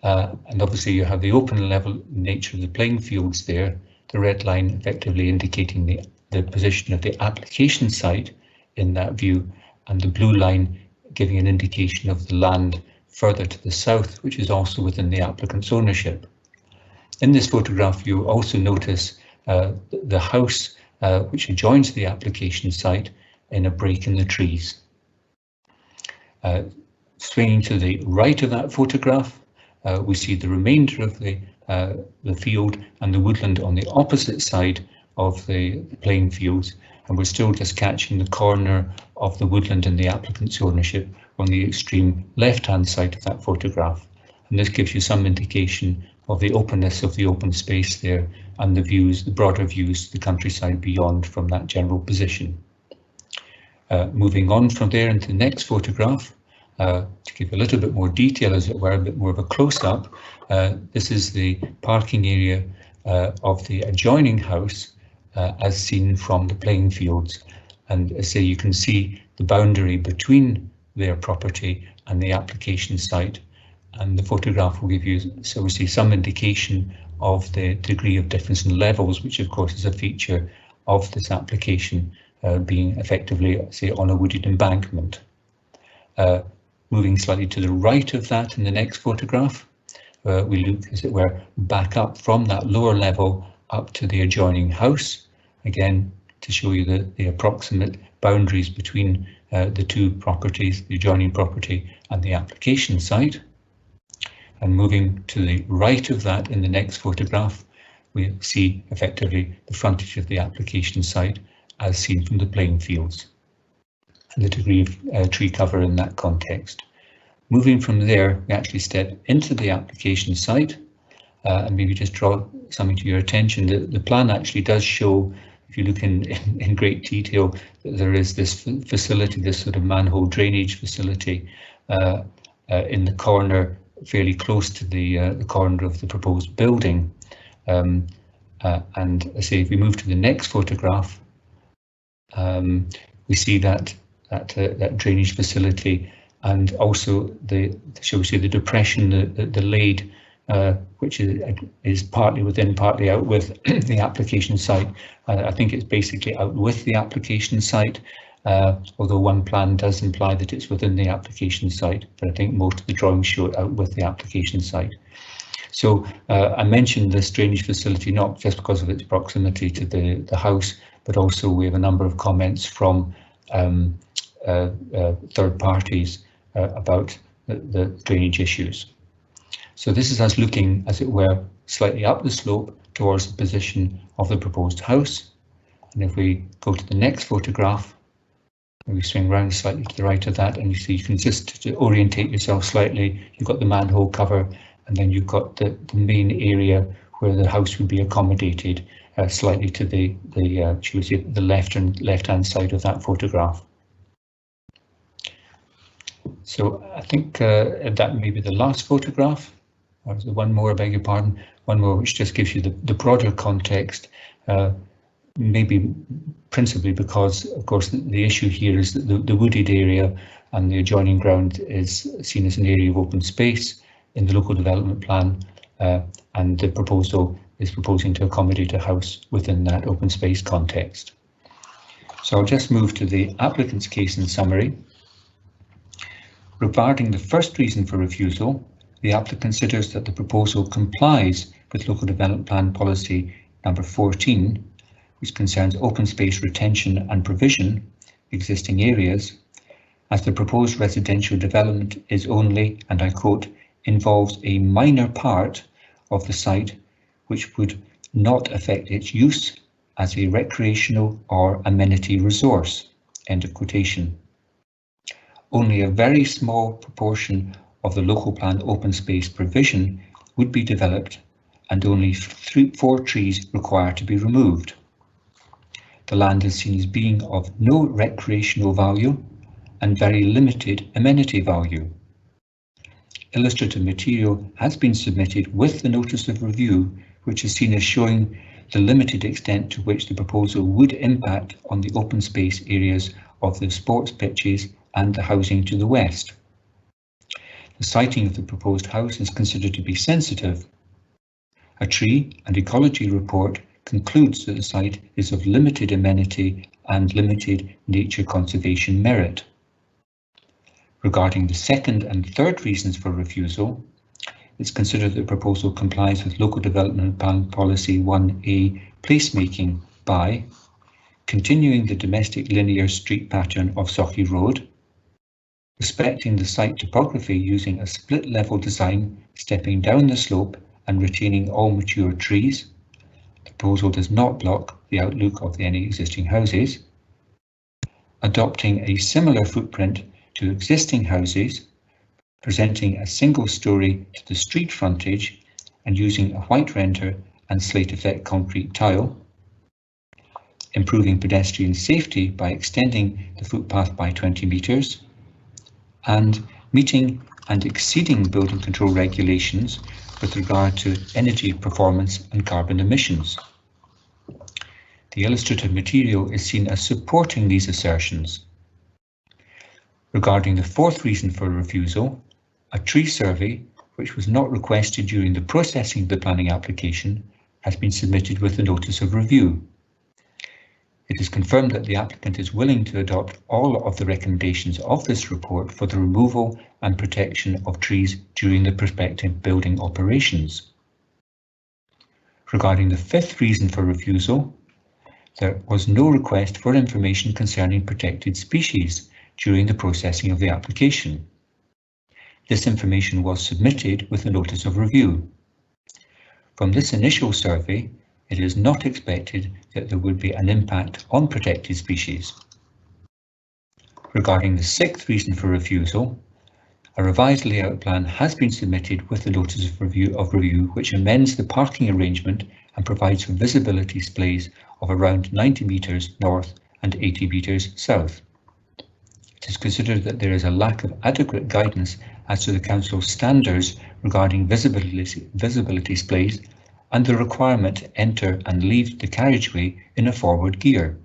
And obviously you have the open level nature of the playing fields there, the red line effectively indicating the position of the application site in that view, and the blue line giving an indication of the land further to the south, which is also within the applicant's ownership. In this photograph, you also notice the house which adjoins the application site in a break in the trees. Swinging to the right of that photograph, we see the remainder of the field and the woodland on the opposite side of the playing fields, and we're still just catching the corner of the woodland in the applicant's ownership on the extreme left-hand side of that photograph. And this gives you some indication of the openness of the open space there and the views, the broader views, the countryside beyond from that general position. Moving on from there into the next photograph, to give a little bit more detail, as it were, a bit more of a close-up, this is the parking area of the adjoining house as seen from the playing fields. And as I say, you can see the boundary between their property and the application site, and the photograph will give you, so we see some indication of the degree of difference in levels, which of course is a feature of this application being effectively, say, on a wooded embankment. Moving slightly to the right of that in the next photograph, we look, as it were, back up from that lower level up to the adjoining house, again to show you the approximate boundaries between the two properties, the adjoining property and the application site. And moving to the right of that in the next photograph, we see effectively the frontage of the application site as seen from the playing fields and the degree of tree cover in that context. Moving from there, we actually step into the application site and maybe just draw something to your attention. The plan actually does show, if you look in great detail, that there is this facility, this sort of manhole drainage facility in the corner, fairly close to the corner of the proposed building. And I say, if we move to the next photograph, we see that drainage facility, and also shall we say, the depression, the lade, which is partly within, partly out with the application site. I think it's basically out with the application site, although one plan does imply that it's within the application site, but I think most of the drawings show it out with the application site. So I mentioned this drainage facility not just because of its proximity to the house, but also we have a number of comments from third parties about the drainage issues. So this is us looking, as it were, slightly up the slope towards the position of the proposed house. And if we go to the next photograph, we swing round slightly to the right of that, and you see, you can just to orientate yourself slightly, you've got the manhole cover, and then you've got the main area where the house would be accommodated, slightly to the shall we say, the left-hand side of that photograph. So I think that may be the last photograph. Or was there one more, I beg your pardon? One more which just gives you the broader context, maybe principally because, of course, the issue here is that the wooded area and the adjoining ground is seen as an area of open space in the local development plan, and the proposal is proposing to accommodate a house within that open space context. So I'll just move to the applicant's case in summary. Regarding the first reason for refusal, the applicant considers that the proposal complies with Local Development Plan Policy number 14, which concerns open space retention and provision, existing areas, as the proposed residential development is only, and I quote, involves a minor part of the site which would not affect its use as a recreational or amenity resource, end of quotation. Only a very small proportion of the local plan open space provision would be developed, and only 4 trees require to be removed. The land is seen as being of no recreational value and very limited amenity value. Illustrative material has been submitted with the notice of review, which is seen as showing the limited extent to which the proposal would impact on the open space areas of the sports pitches and the housing to the west. The siting of the proposed house is considered to be sensitive. A tree and ecology report concludes that the site is of limited amenity and limited nature conservation merit. Regarding the second and third reasons for refusal, it's considered that the proposal complies with Local Development Plan Policy 1A placemaking by continuing the domestic linear street pattern of Sochi Road, respecting the site topography using a split level design, stepping down the slope and retaining all mature trees. The proposal does not block the outlook of any existing houses. Adopting a similar footprint to existing houses, presenting a single story to the street frontage and using a white render and slate effect concrete tile. Improving pedestrian safety by extending the footpath by 20 metres. And meeting and exceeding building control regulations with regard to energy performance and carbon emissions. The illustrative material is seen as supporting these assertions. Regarding the fourth reason for refusal, a tree survey, which was not requested during the processing of the planning application, has been submitted with the notice of review. It is confirmed that the applicant is willing to adopt all of the recommendations of this report for the removal and protection of trees during the prospective building operations. Regarding the fifth reason for refusal, there was no request for information concerning protected species during the processing of the application. This information was submitted with a notice of review. From this initial survey, it is not expected that there would be an impact on protected species. Regarding the sixth reason for refusal, a revised layout plan has been submitted with the notice of review which amends the parking arrangement and provides for visibility displays of around 90 metres north and 80 metres south. It is considered that there is a lack of adequate guidance as to the Council's standards regarding visibility displays and the requirement to enter and leave the carriageway in a forward gear.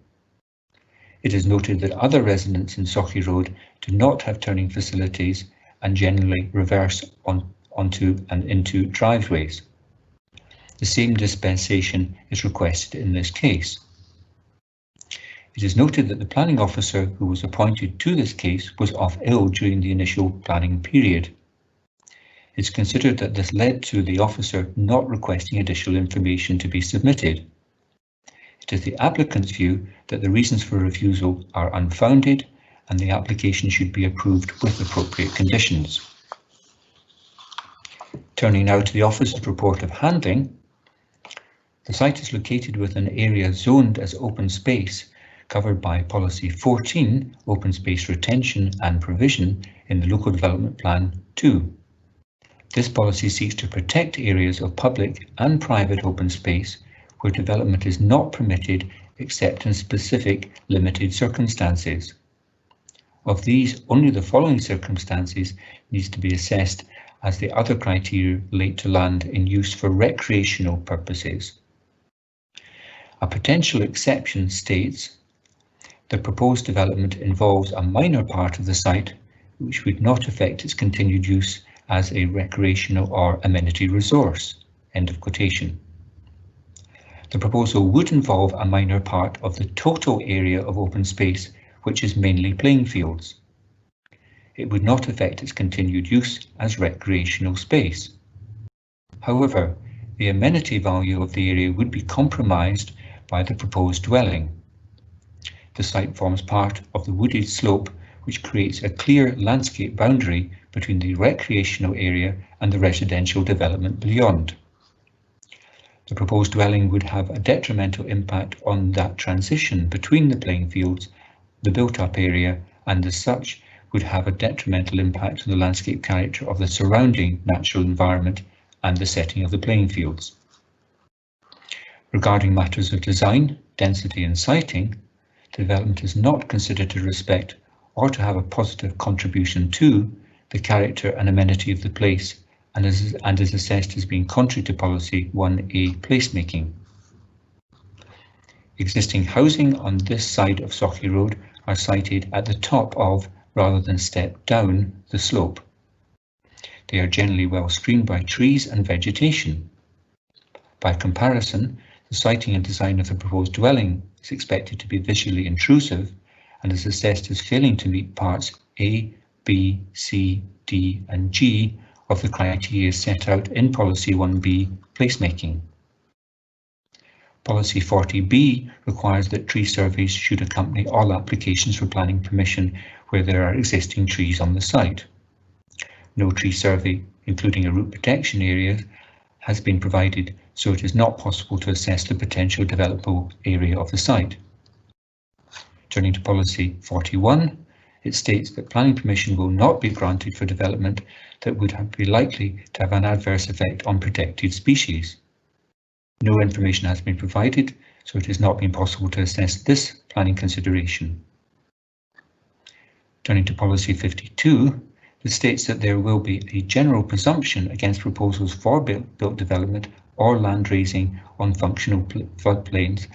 It is noted that other residents in Sochi Road do not have turning facilities and generally reverse onto and into driveways. The same dispensation is requested in this case. It is noted that the planning officer who was appointed to this case was off ill during the initial planning period. It's considered that this led to the officer not requesting additional information to be submitted. It is the applicant's view that the reasons for refusal are unfounded and the application should be approved with appropriate conditions. Turning now to the officer's report of handling, the site is located within an area zoned as open space covered by Policy 14, Open Space Retention and Provision in the Local Development Plan 2. This policy seeks to protect areas of public and private open space where development is not permitted except in specific limited circumstances. Of these, only the following circumstances needs to be assessed as the other criteria relate to land in use for recreational purposes. A potential exception states the proposed development involves a minor part of the site which would not affect its continued use as a recreational or amenity resource, end of quotation. The proposal would involve a minor part of the total area of open space, which is mainly playing fields. It would not affect its continued use as recreational space. However, the amenity value of the area would be compromised by the proposed dwelling. The site forms part of the wooded slope, which creates a clear landscape boundary between the recreational area and the residential development beyond. The proposed dwelling would have a detrimental impact on that transition between the playing fields, the built-up area, and as such would have a detrimental impact on the landscape character of the surrounding natural environment and the setting of the playing fields. Regarding matters of design, density and siting, the development is not considered to respect or to have a positive contribution to the character and amenity of the place, and is assessed as being contrary to policy 1A placemaking. Existing housing on this side of Sauchie Road are sited at the top of, rather than step down, the slope. They are generally well screened by trees and vegetation. By comparison, the siting and design of the proposed dwelling is expected to be visually intrusive and is assessed as failing to meet parts A, B, C, D and G of the criteria set out in Policy 1B placemaking. Policy 40B requires that tree surveys should accompany all applications for planning permission where there are existing trees on the site. No tree survey, including a root protection area, has been provided, so it is not possible to assess the potential developable area of the site. Turning to Policy 41, it states that planning permission will not be granted for development that would be likely to have an adverse effect on protected species. No information has been provided, so it has not been possible to assess this planning consideration. Turning to Policy 52, it states that there will be a general presumption against proposals for built development or land raising on functional floodplains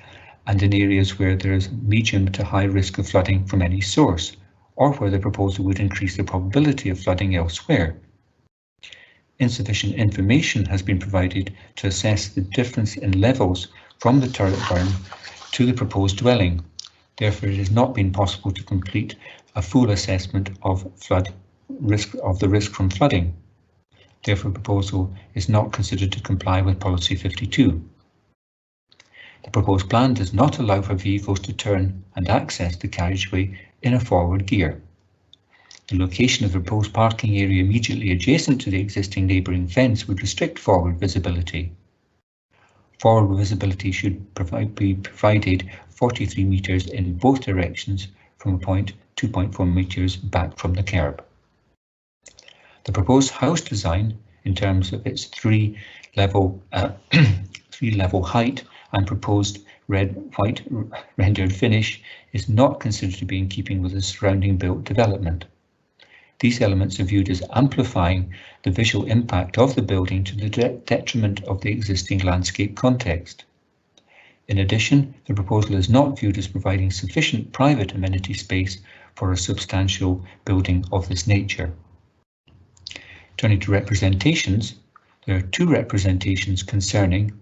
and in areas where there is medium to high risk of flooding from any source, or where the proposal would increase the probability of flooding elsewhere. Insufficient information has been provided to assess the difference in levels from the turret burn to the proposed dwelling. Therefore, it has not been possible to complete a full assessment of the risk from flooding. Therefore, the proposal is not considered to comply with Policy 52. The proposed plan does not allow for vehicles to turn and access the carriageway in a forward gear. The location of the proposed parking area immediately adjacent to the existing neighbouring fence would restrict forward visibility. Forward visibility should be provided 43 metres in both directions from a point 2.4 metres back from the kerb. The proposed house design, in terms of its three-level height and proposed red-white rendered finish, is not considered to be in keeping with the surrounding built development. These elements are viewed as amplifying the visual impact of the building to the detriment of the existing landscape context. In addition, the proposal is not viewed as providing sufficient private amenity space for a substantial building of this nature. Turning to representations, there are two representations concerning,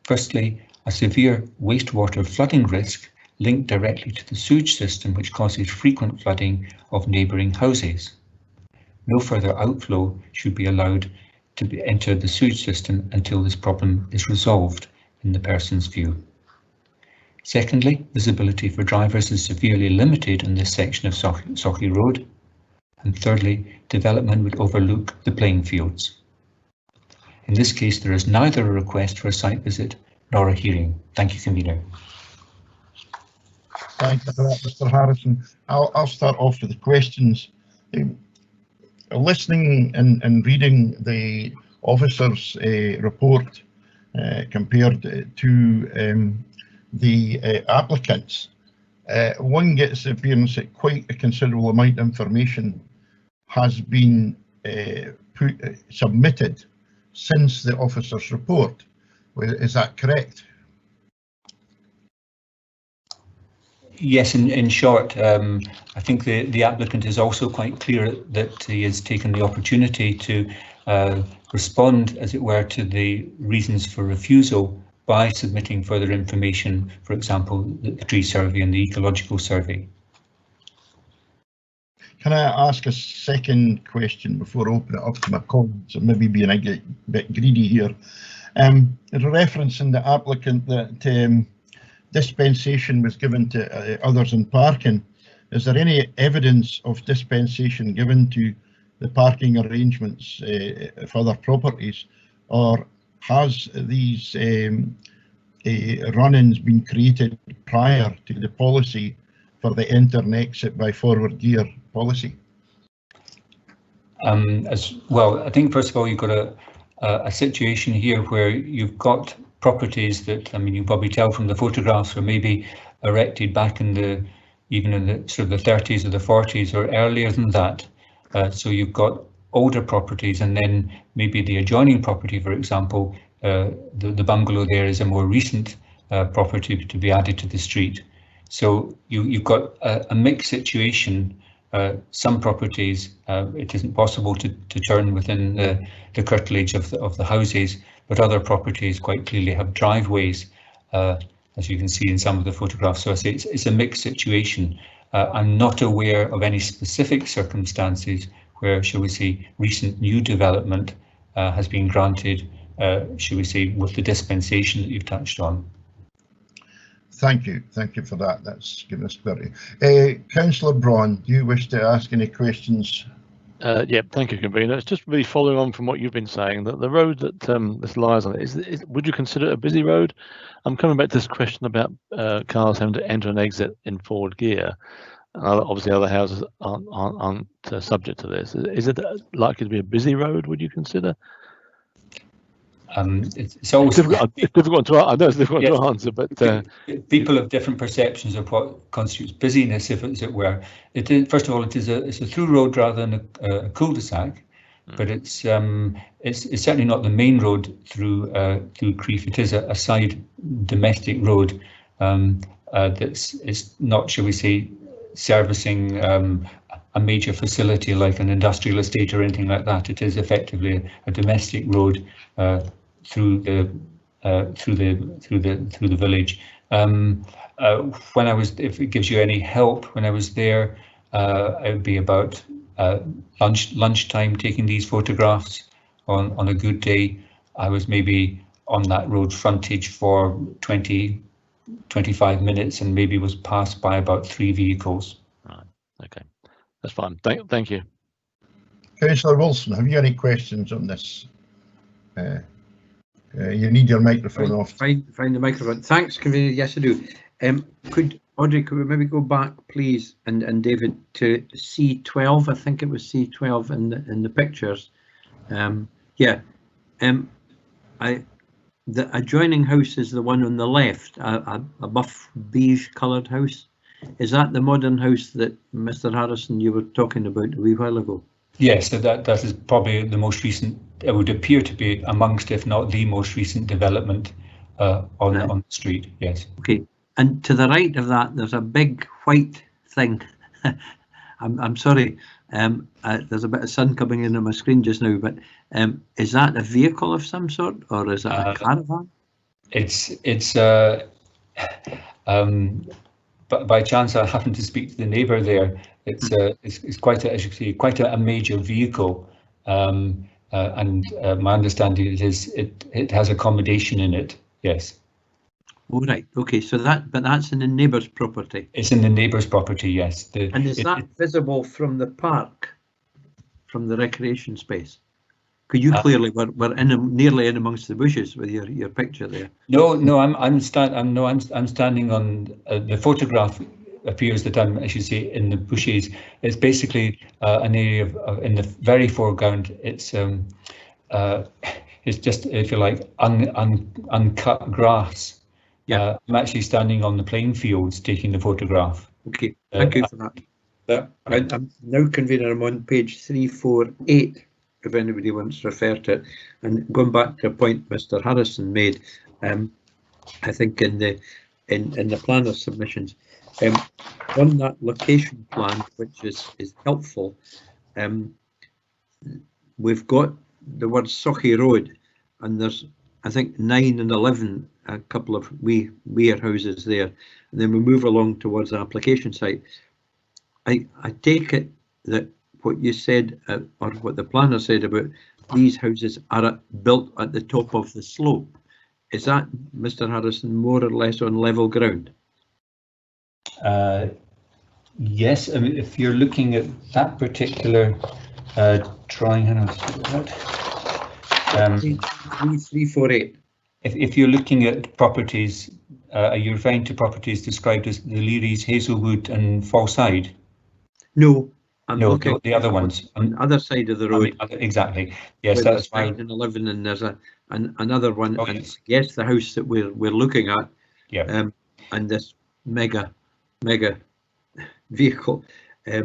firstly, a severe wastewater flooding risk linked directly to the sewage system, which causes frequent flooding of neighbouring houses. No further outflow should be allowed to enter the sewage system until this problem is resolved, in the person's view. Secondly, visibility for drivers is severely limited in this section of Sauchie Road. And thirdly, development would overlook the playing fields. In this case, there is neither a request for a site visit nor a hearing. Thank you, Convener. Thank you for that, Mr. Harrison. I'll start off with the questions. Listening and reading the officer's report compared to the applicants, one gets the appearance that quite a considerable amount of information has been submitted since the officer's report. Is that correct? Yes, in short, I think the applicant is also quite clear that he has taken the opportunity to respond, as it were, to the reasons for refusal by submitting further information, for example, the tree survey and the ecological survey. Can I ask a second question before I open it up to my colleagues? Maybe being a bit greedy here. There's a reference in the applicant that dispensation was given to others in parking. Is there any evidence of dispensation given to the parking arrangements for other properties, or has these run-ins been created prior to the policy for the enter and exit by forward gear policy? As well, I think first of all you've got a situation here where you've got properties that, I mean, you probably tell from the photographs, were maybe erected back in the even in the sort of the 30s or the 40s or earlier than that. So you've got older properties, and then maybe the adjoining property, for example, the bungalow there is a more recent property to be added to the street. So you've got a mixed situation. Some properties it isn't possible to turn within the curtilage of the houses, but other properties quite clearly have driveways, as you can see in some of the photographs. So I say it's a mixed situation. I'm not aware of any specific circumstances where, shall we say, recent new development has been granted, shall we say, with the dispensation that you've touched on. Thank you for that. That's given us clarity. Councillor Braun, do you wish to ask any questions? Yeah, thank you, Convener. It's just really following on from what you've been saying, that the road that this lies on, would you consider it a busy road? I'm coming back to this question about cars having to enter and exit in forward gear. Obviously, other houses aren't subject to this. Is it likely to be a busy road, would you consider? It's always difficult to, I know it's difficult to answer, but people have different perceptions of what constitutes busyness, if as it were. It is, first of all, it's a through road rather than a cul-de-sac, but it's certainly not the main road through Crieff. It is a side domestic road it's not, shall we say, servicing a major facility like an industrial estate or anything like that. It is effectively a domestic road through the village. When I was, if it gives you any help, when I was there, it would be about lunchtime taking these photographs. On a good day, I was maybe on that road frontage for 20-25 minutes, and maybe was passed by about 3 vehicles. Right. Okay, that's fine. Thank you. Councillor Wilson, have you any questions on this? You need your microphone off. Find the microphone. Thanks, Convener. Yes, I do. Audrey, could we maybe go back, please, and David, to C12? I think it was C12 in the pictures. The adjoining house is the one on the left, a buff beige coloured house. Is that the modern house that Mr. Harrison you were talking about a wee while ago? Yes, so that is probably the most recent. It would appear to be amongst, if not the most recent development on the street. Yes. Okay. And to the right of that, there's a big white thing. I'm sorry. There's a bit of sun coming in on my screen just now, but is that a vehicle of some sort, or is that a caravan? But by chance, I happened to speak to the neighbour there. It's quite a, as you see, quite a major vehicle, and my understanding it has accommodation in it. Yes. All right. Okay. So that's in the neighbour's property. It's in the neighbour's property. Yes. And is that visible from the park, from the recreation space? Because you clearly were nearly in amongst the bushes with your picture there. No, I'm standing on the photograph. Appears that I'm, I should say, in the bushes. It's basically an area in the very foreground. It's just, if you like, uncut grass. Yeah, I'm actually standing on the playing fields taking the photograph. Okay, thank you for that. I'm now, Convener, I'm on page 348, if anybody wants to refer to it. And going back to a point Mr. Harrison made, I think in the planner submissions, on that location plan, which is helpful, we've got the word Sochi Road, and there's, I think, 9 and 11, a couple of wee houses there, and then we move along towards the application site. I take it that what you said, or what the planner said about these houses are built at the top of the slope. is that, Mr. Harrison, more or less on level ground? Yes, I mean, if you're looking at that particular drawing, hang on, 348. If you're looking at properties, are you referring to properties described as the Learys, Hazelwood and Fallside? No, No, the other ones. On the other side of the road. Exactly. Yes, that's right. 9 and 11, and there's another one. Oh, and yes, the house that we're looking at. Yeah. And this mega vehicle. I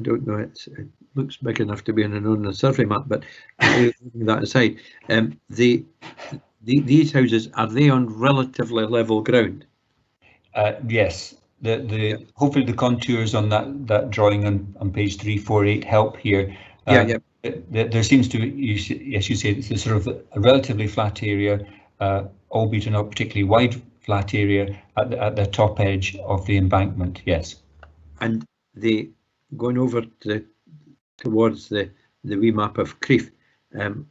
don't know. It looks big enough to be on a survey map, but leaving that aside, these houses, are they on relatively level ground? Yes. Hopefully the contours on that drawing on page 348 help here. There seems to be, as you say, it's a sort of a relatively flat area, albeit a not particularly wide flat area at the top edge of the embankment. Yes. And going over towards the wee map of Crieff, on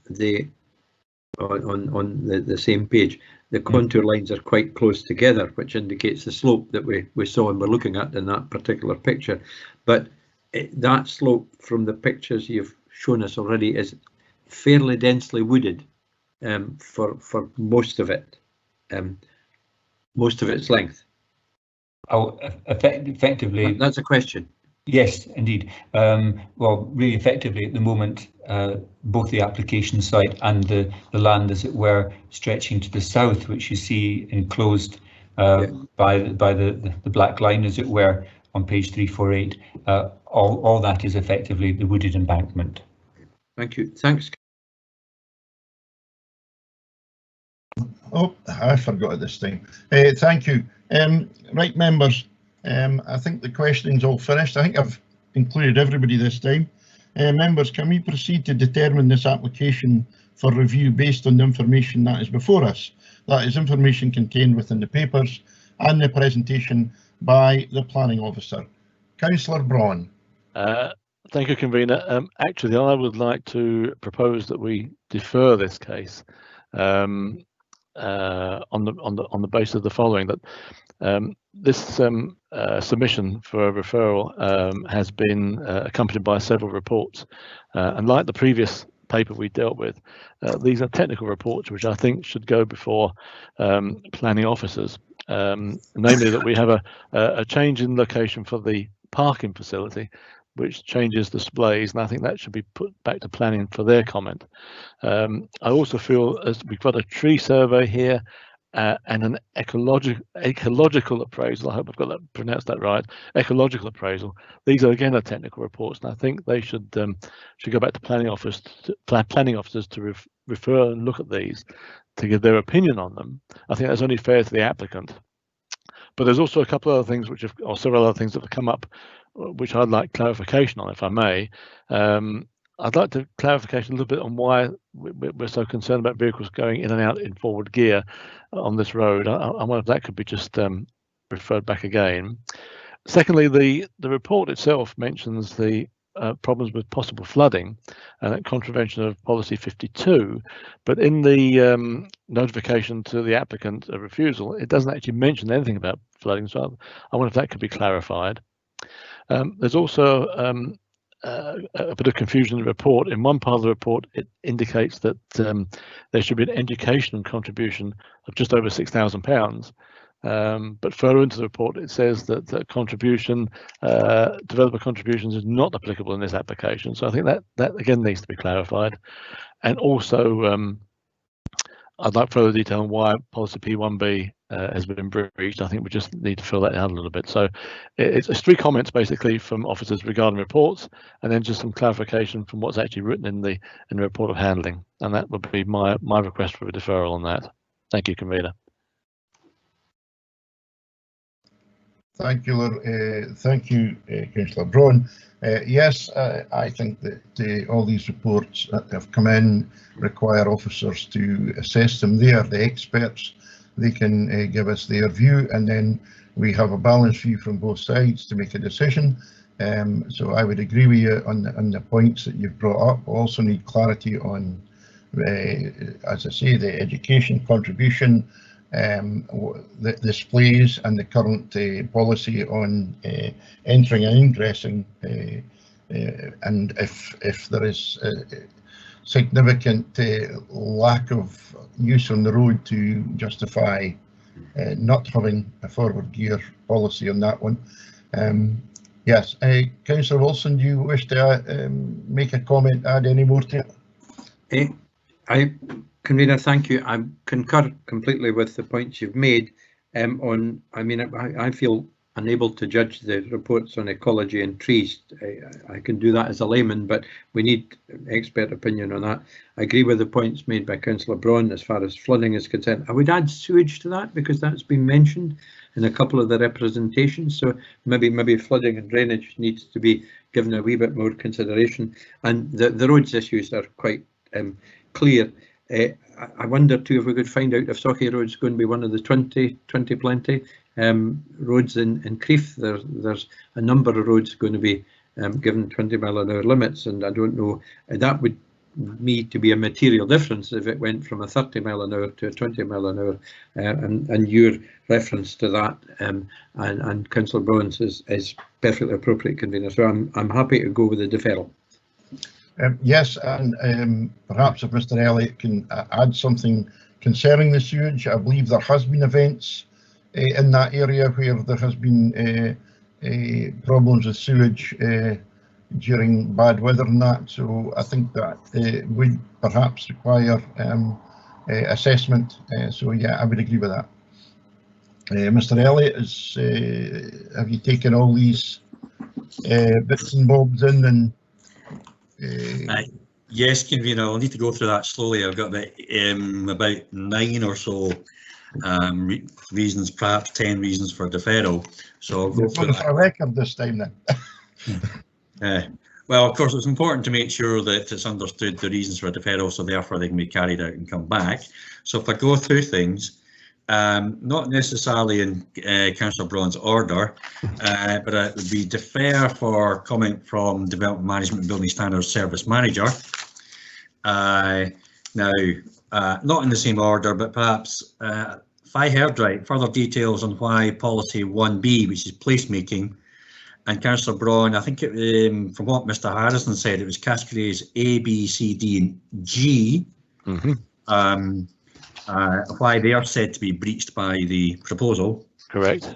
the same page, the contour lines are quite close together, which indicates the slope that we saw and we're looking at in that particular picture. But that slope from the pictures you've shown us already is fairly densely wooded for most of it, most of its length. Oh, effectively. That's a question. Yes, indeed. Well, really effectively at the moment, both the application site and the land, as it were, stretching to the south, which you see enclosed by the black line, as it were, on page 348. All that is effectively the wooded embankment. Thank you. Thanks. Oh, I forgot it this time. Thank you. Right, members. I think the questioning's all finished. I think I've included everybody this time. Members, can we proceed to determine this application for review based on the information that is before us? That is information contained within the papers and the presentation by the planning officer. Councillor Braun. Thank you, convener. Actually, I would like to propose that we defer this case on the basis of the following: that this submission for a referral has been accompanied by several reports, and like the previous paper we dealt with, these are technical reports which I think should go before planning officers, namely that we have a change in location for the parking facility, which changes displays, and I think that should be put back to planning for their comment. I also feel, as we've got a tree survey here and an ecological appraisal, I hope I've got that pronounced that right, ecological appraisal. These are again technical reports, and I think they should go back to planning officers to refer and look at these to give their opinion on them. I think that's only fair to the applicant. But there's also a couple of other things or several other things that have come up, which I'd like clarification on, if I may. I'd like to clarification a little bit on why we're so concerned about vehicles going in and out in forward gear on this road. I wonder if that could be just referred back again. Secondly, the report itself mentions the problems with possible flooding and contravention of policy 52, but in the notification to the applicant of refusal, it doesn't actually mention anything about flooding, so I wonder if that could be clarified. There's also a bit of confusion in the report. In one part of the report, it indicates that there should be an education contribution of just over £6,000. But further into the report, it says that the contribution, developer contributions, is not applicable in this application. So I think that again needs to be clarified. And also, I'd like further detail on why policy P1B has been breached. I think we just need to fill that out a little bit. So it's 3 comments basically from officers regarding reports, and then just some clarification from what's actually written in the report of handling. And that would be my request for a deferral on that. Thank you, convener. Thank you, Councillor Braun. Yes, I think that all these reports that have come in require officers to assess them. They are the experts. They can give us their view, and then we have a balanced view from both sides to make a decision. So I would agree with you on the points that you've brought up. We also need clarity on as I say, the education contribution, the displays, and the current policy on entering and ingressing, and if there is significant lack of use on the road to justify not having a forward gear policy on that one. Yes, Councillor Wilson, do you wish to make a comment, add any more to it? Convener, thank you. I concur completely with the points you've made. I feel unable to judge the reports on ecology and trees. I can do that as a layman, but we need expert opinion on that. I agree with the points made by Councillor Braun as far as flooding is concerned. I would add sewage to that because that's been mentioned in a couple of the representations. So maybe flooding and drainage needs to be given a wee bit more consideration. And the roads issues are quite clear. I wonder too if we could find out if Sauchie Road is going to be one of the 20 plenty roads in Crieff. There's a number of roads going to be given 20-mile-an-hour limits, and I don't know, that would need to be a material difference if it went from a 30-mile-an-hour to a 20-mile-an-hour, and your reference to that and Councillor Braun's is perfectly appropriate, Convener. So I'm happy to go with the deferral. Yes, and perhaps if Mr. Elliott can add something concerning the sewage. I believe there has been events in that area where there has been problems with sewage during bad weather and that, so I think that would perhaps require assessment. So yeah, I would agree with that. Mr. Elliott, have you taken all these bits and bobs in? And yes, Convener, I'll need to go through that slowly. I've got about 9 or so reasons, perhaps 10 reasons for deferral. So I'll go through a record this time then. Well, of course, it's important to make sure that it's understood the reasons for deferral, so therefore they can be carried out and come back. So if I go through things, not necessarily in Councillor Braun's order, but it would be defer for comment from Development Management and Building Standards Service Manager. Now, not in the same order, but perhaps, if I heard right, further details on why policy 1B, which is placemaking, and Councillor Braun, I think from what Mr. Harrison said, it was categories A, B, C, D, and G. Mm-hmm. Why they are said to be breached by the proposal. Correct.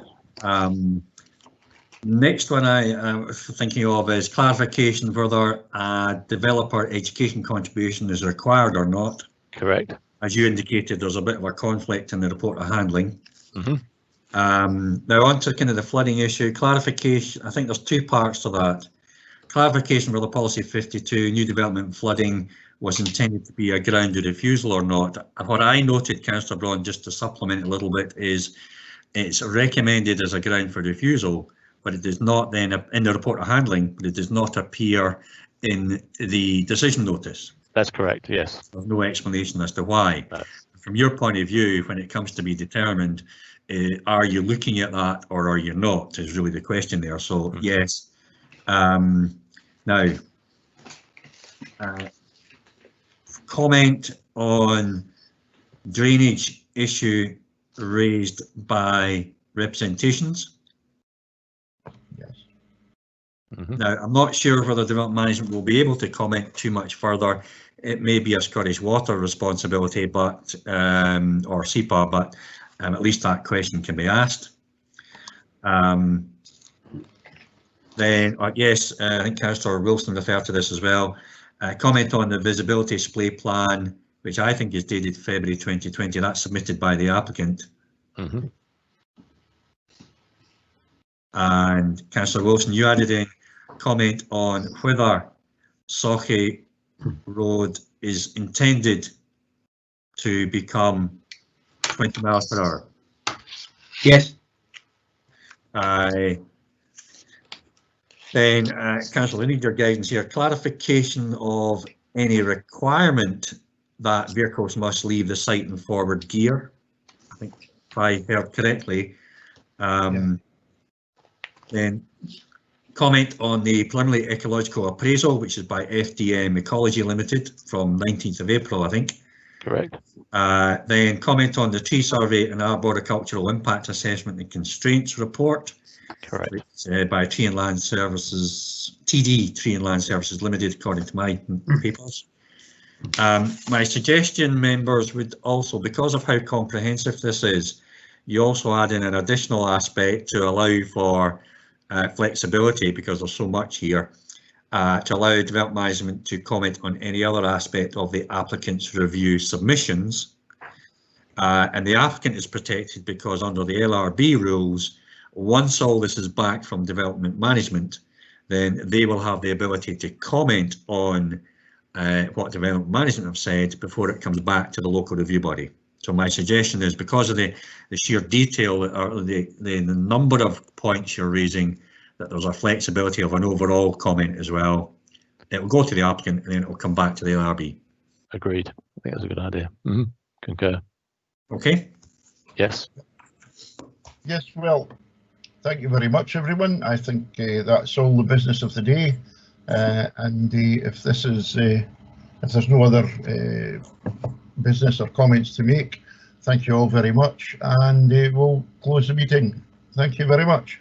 Next one I was thinking of is clarification whether developer education contribution is required or not. Correct. As you indicated, there's a bit of a conflict in the report of handling. Mm-hmm. Now on to kind of the flooding issue, clarification, I think there's 2 parts to that. Clarification whether policy 52, new development flooding, was intended to be a ground of refusal or not. What I noted, Councillor Braun, just to supplement a little bit, is it's recommended as a ground for refusal, but it does not then, in the report of handling, but it does not appear in the decision notice. That's correct, yes. There's no explanation as to why. No. From your point of view, when it comes to be determined, are you looking at that or are you not, is really the question there. So, mm-hmm. Yes. Now, comment on drainage issue raised by representations. Yes. Mm-hmm. Now, I'm not sure whether Development Management will be able to comment too much further. It may be a Scottish Water responsibility, but or SEPA, but at least that question can be asked. Then, yes, I think Councillor Wilson referred to this as well. Comment on the visibility display plan, which I think is dated February 2020. That's submitted by the applicant. Mm-hmm. And Councillor Wilson, you added in comment on whether Sauchie Road is intended to become 20 miles per hour. Yes. Then, Councillor, I need your guidance here. Clarification of any requirement that vehicles must leave the site in forward gear. I think if I heard correctly. Then Comment on the preliminary ecological appraisal, which is by FDM Ecology Limited from 19th of April, I think. Correct. Then comment on the tree survey and arboricultural impact assessment and constraints report. Correct. Which, by Tree and Land Services, TD Tree and Land Services Limited, according to my papers. My suggestion, members, would also, because of how comprehensive this is, you also add in an additional aspect to allow for flexibility, because there's so much here, to allow development management to comment on any other aspect of the applicant's review submissions. And the applicant is protected because under the LRB rules, once all this is back from development management, then they will have the ability to comment on what development management have said before it comes back to the local review body. So my suggestion is, because of the sheer detail or the number of points you're raising, that there's a flexibility of an overall comment as well. It will go to the applicant and then it will come back to the LRB. Agreed. I think that's a good idea. Concur. Okay. Yes. Yes, well, thank you very much, everyone. I think that's all the business of the day. And if this is, if there's no other business or comments to make, thank you all very much, and we'll close the meeting. Thank you very much.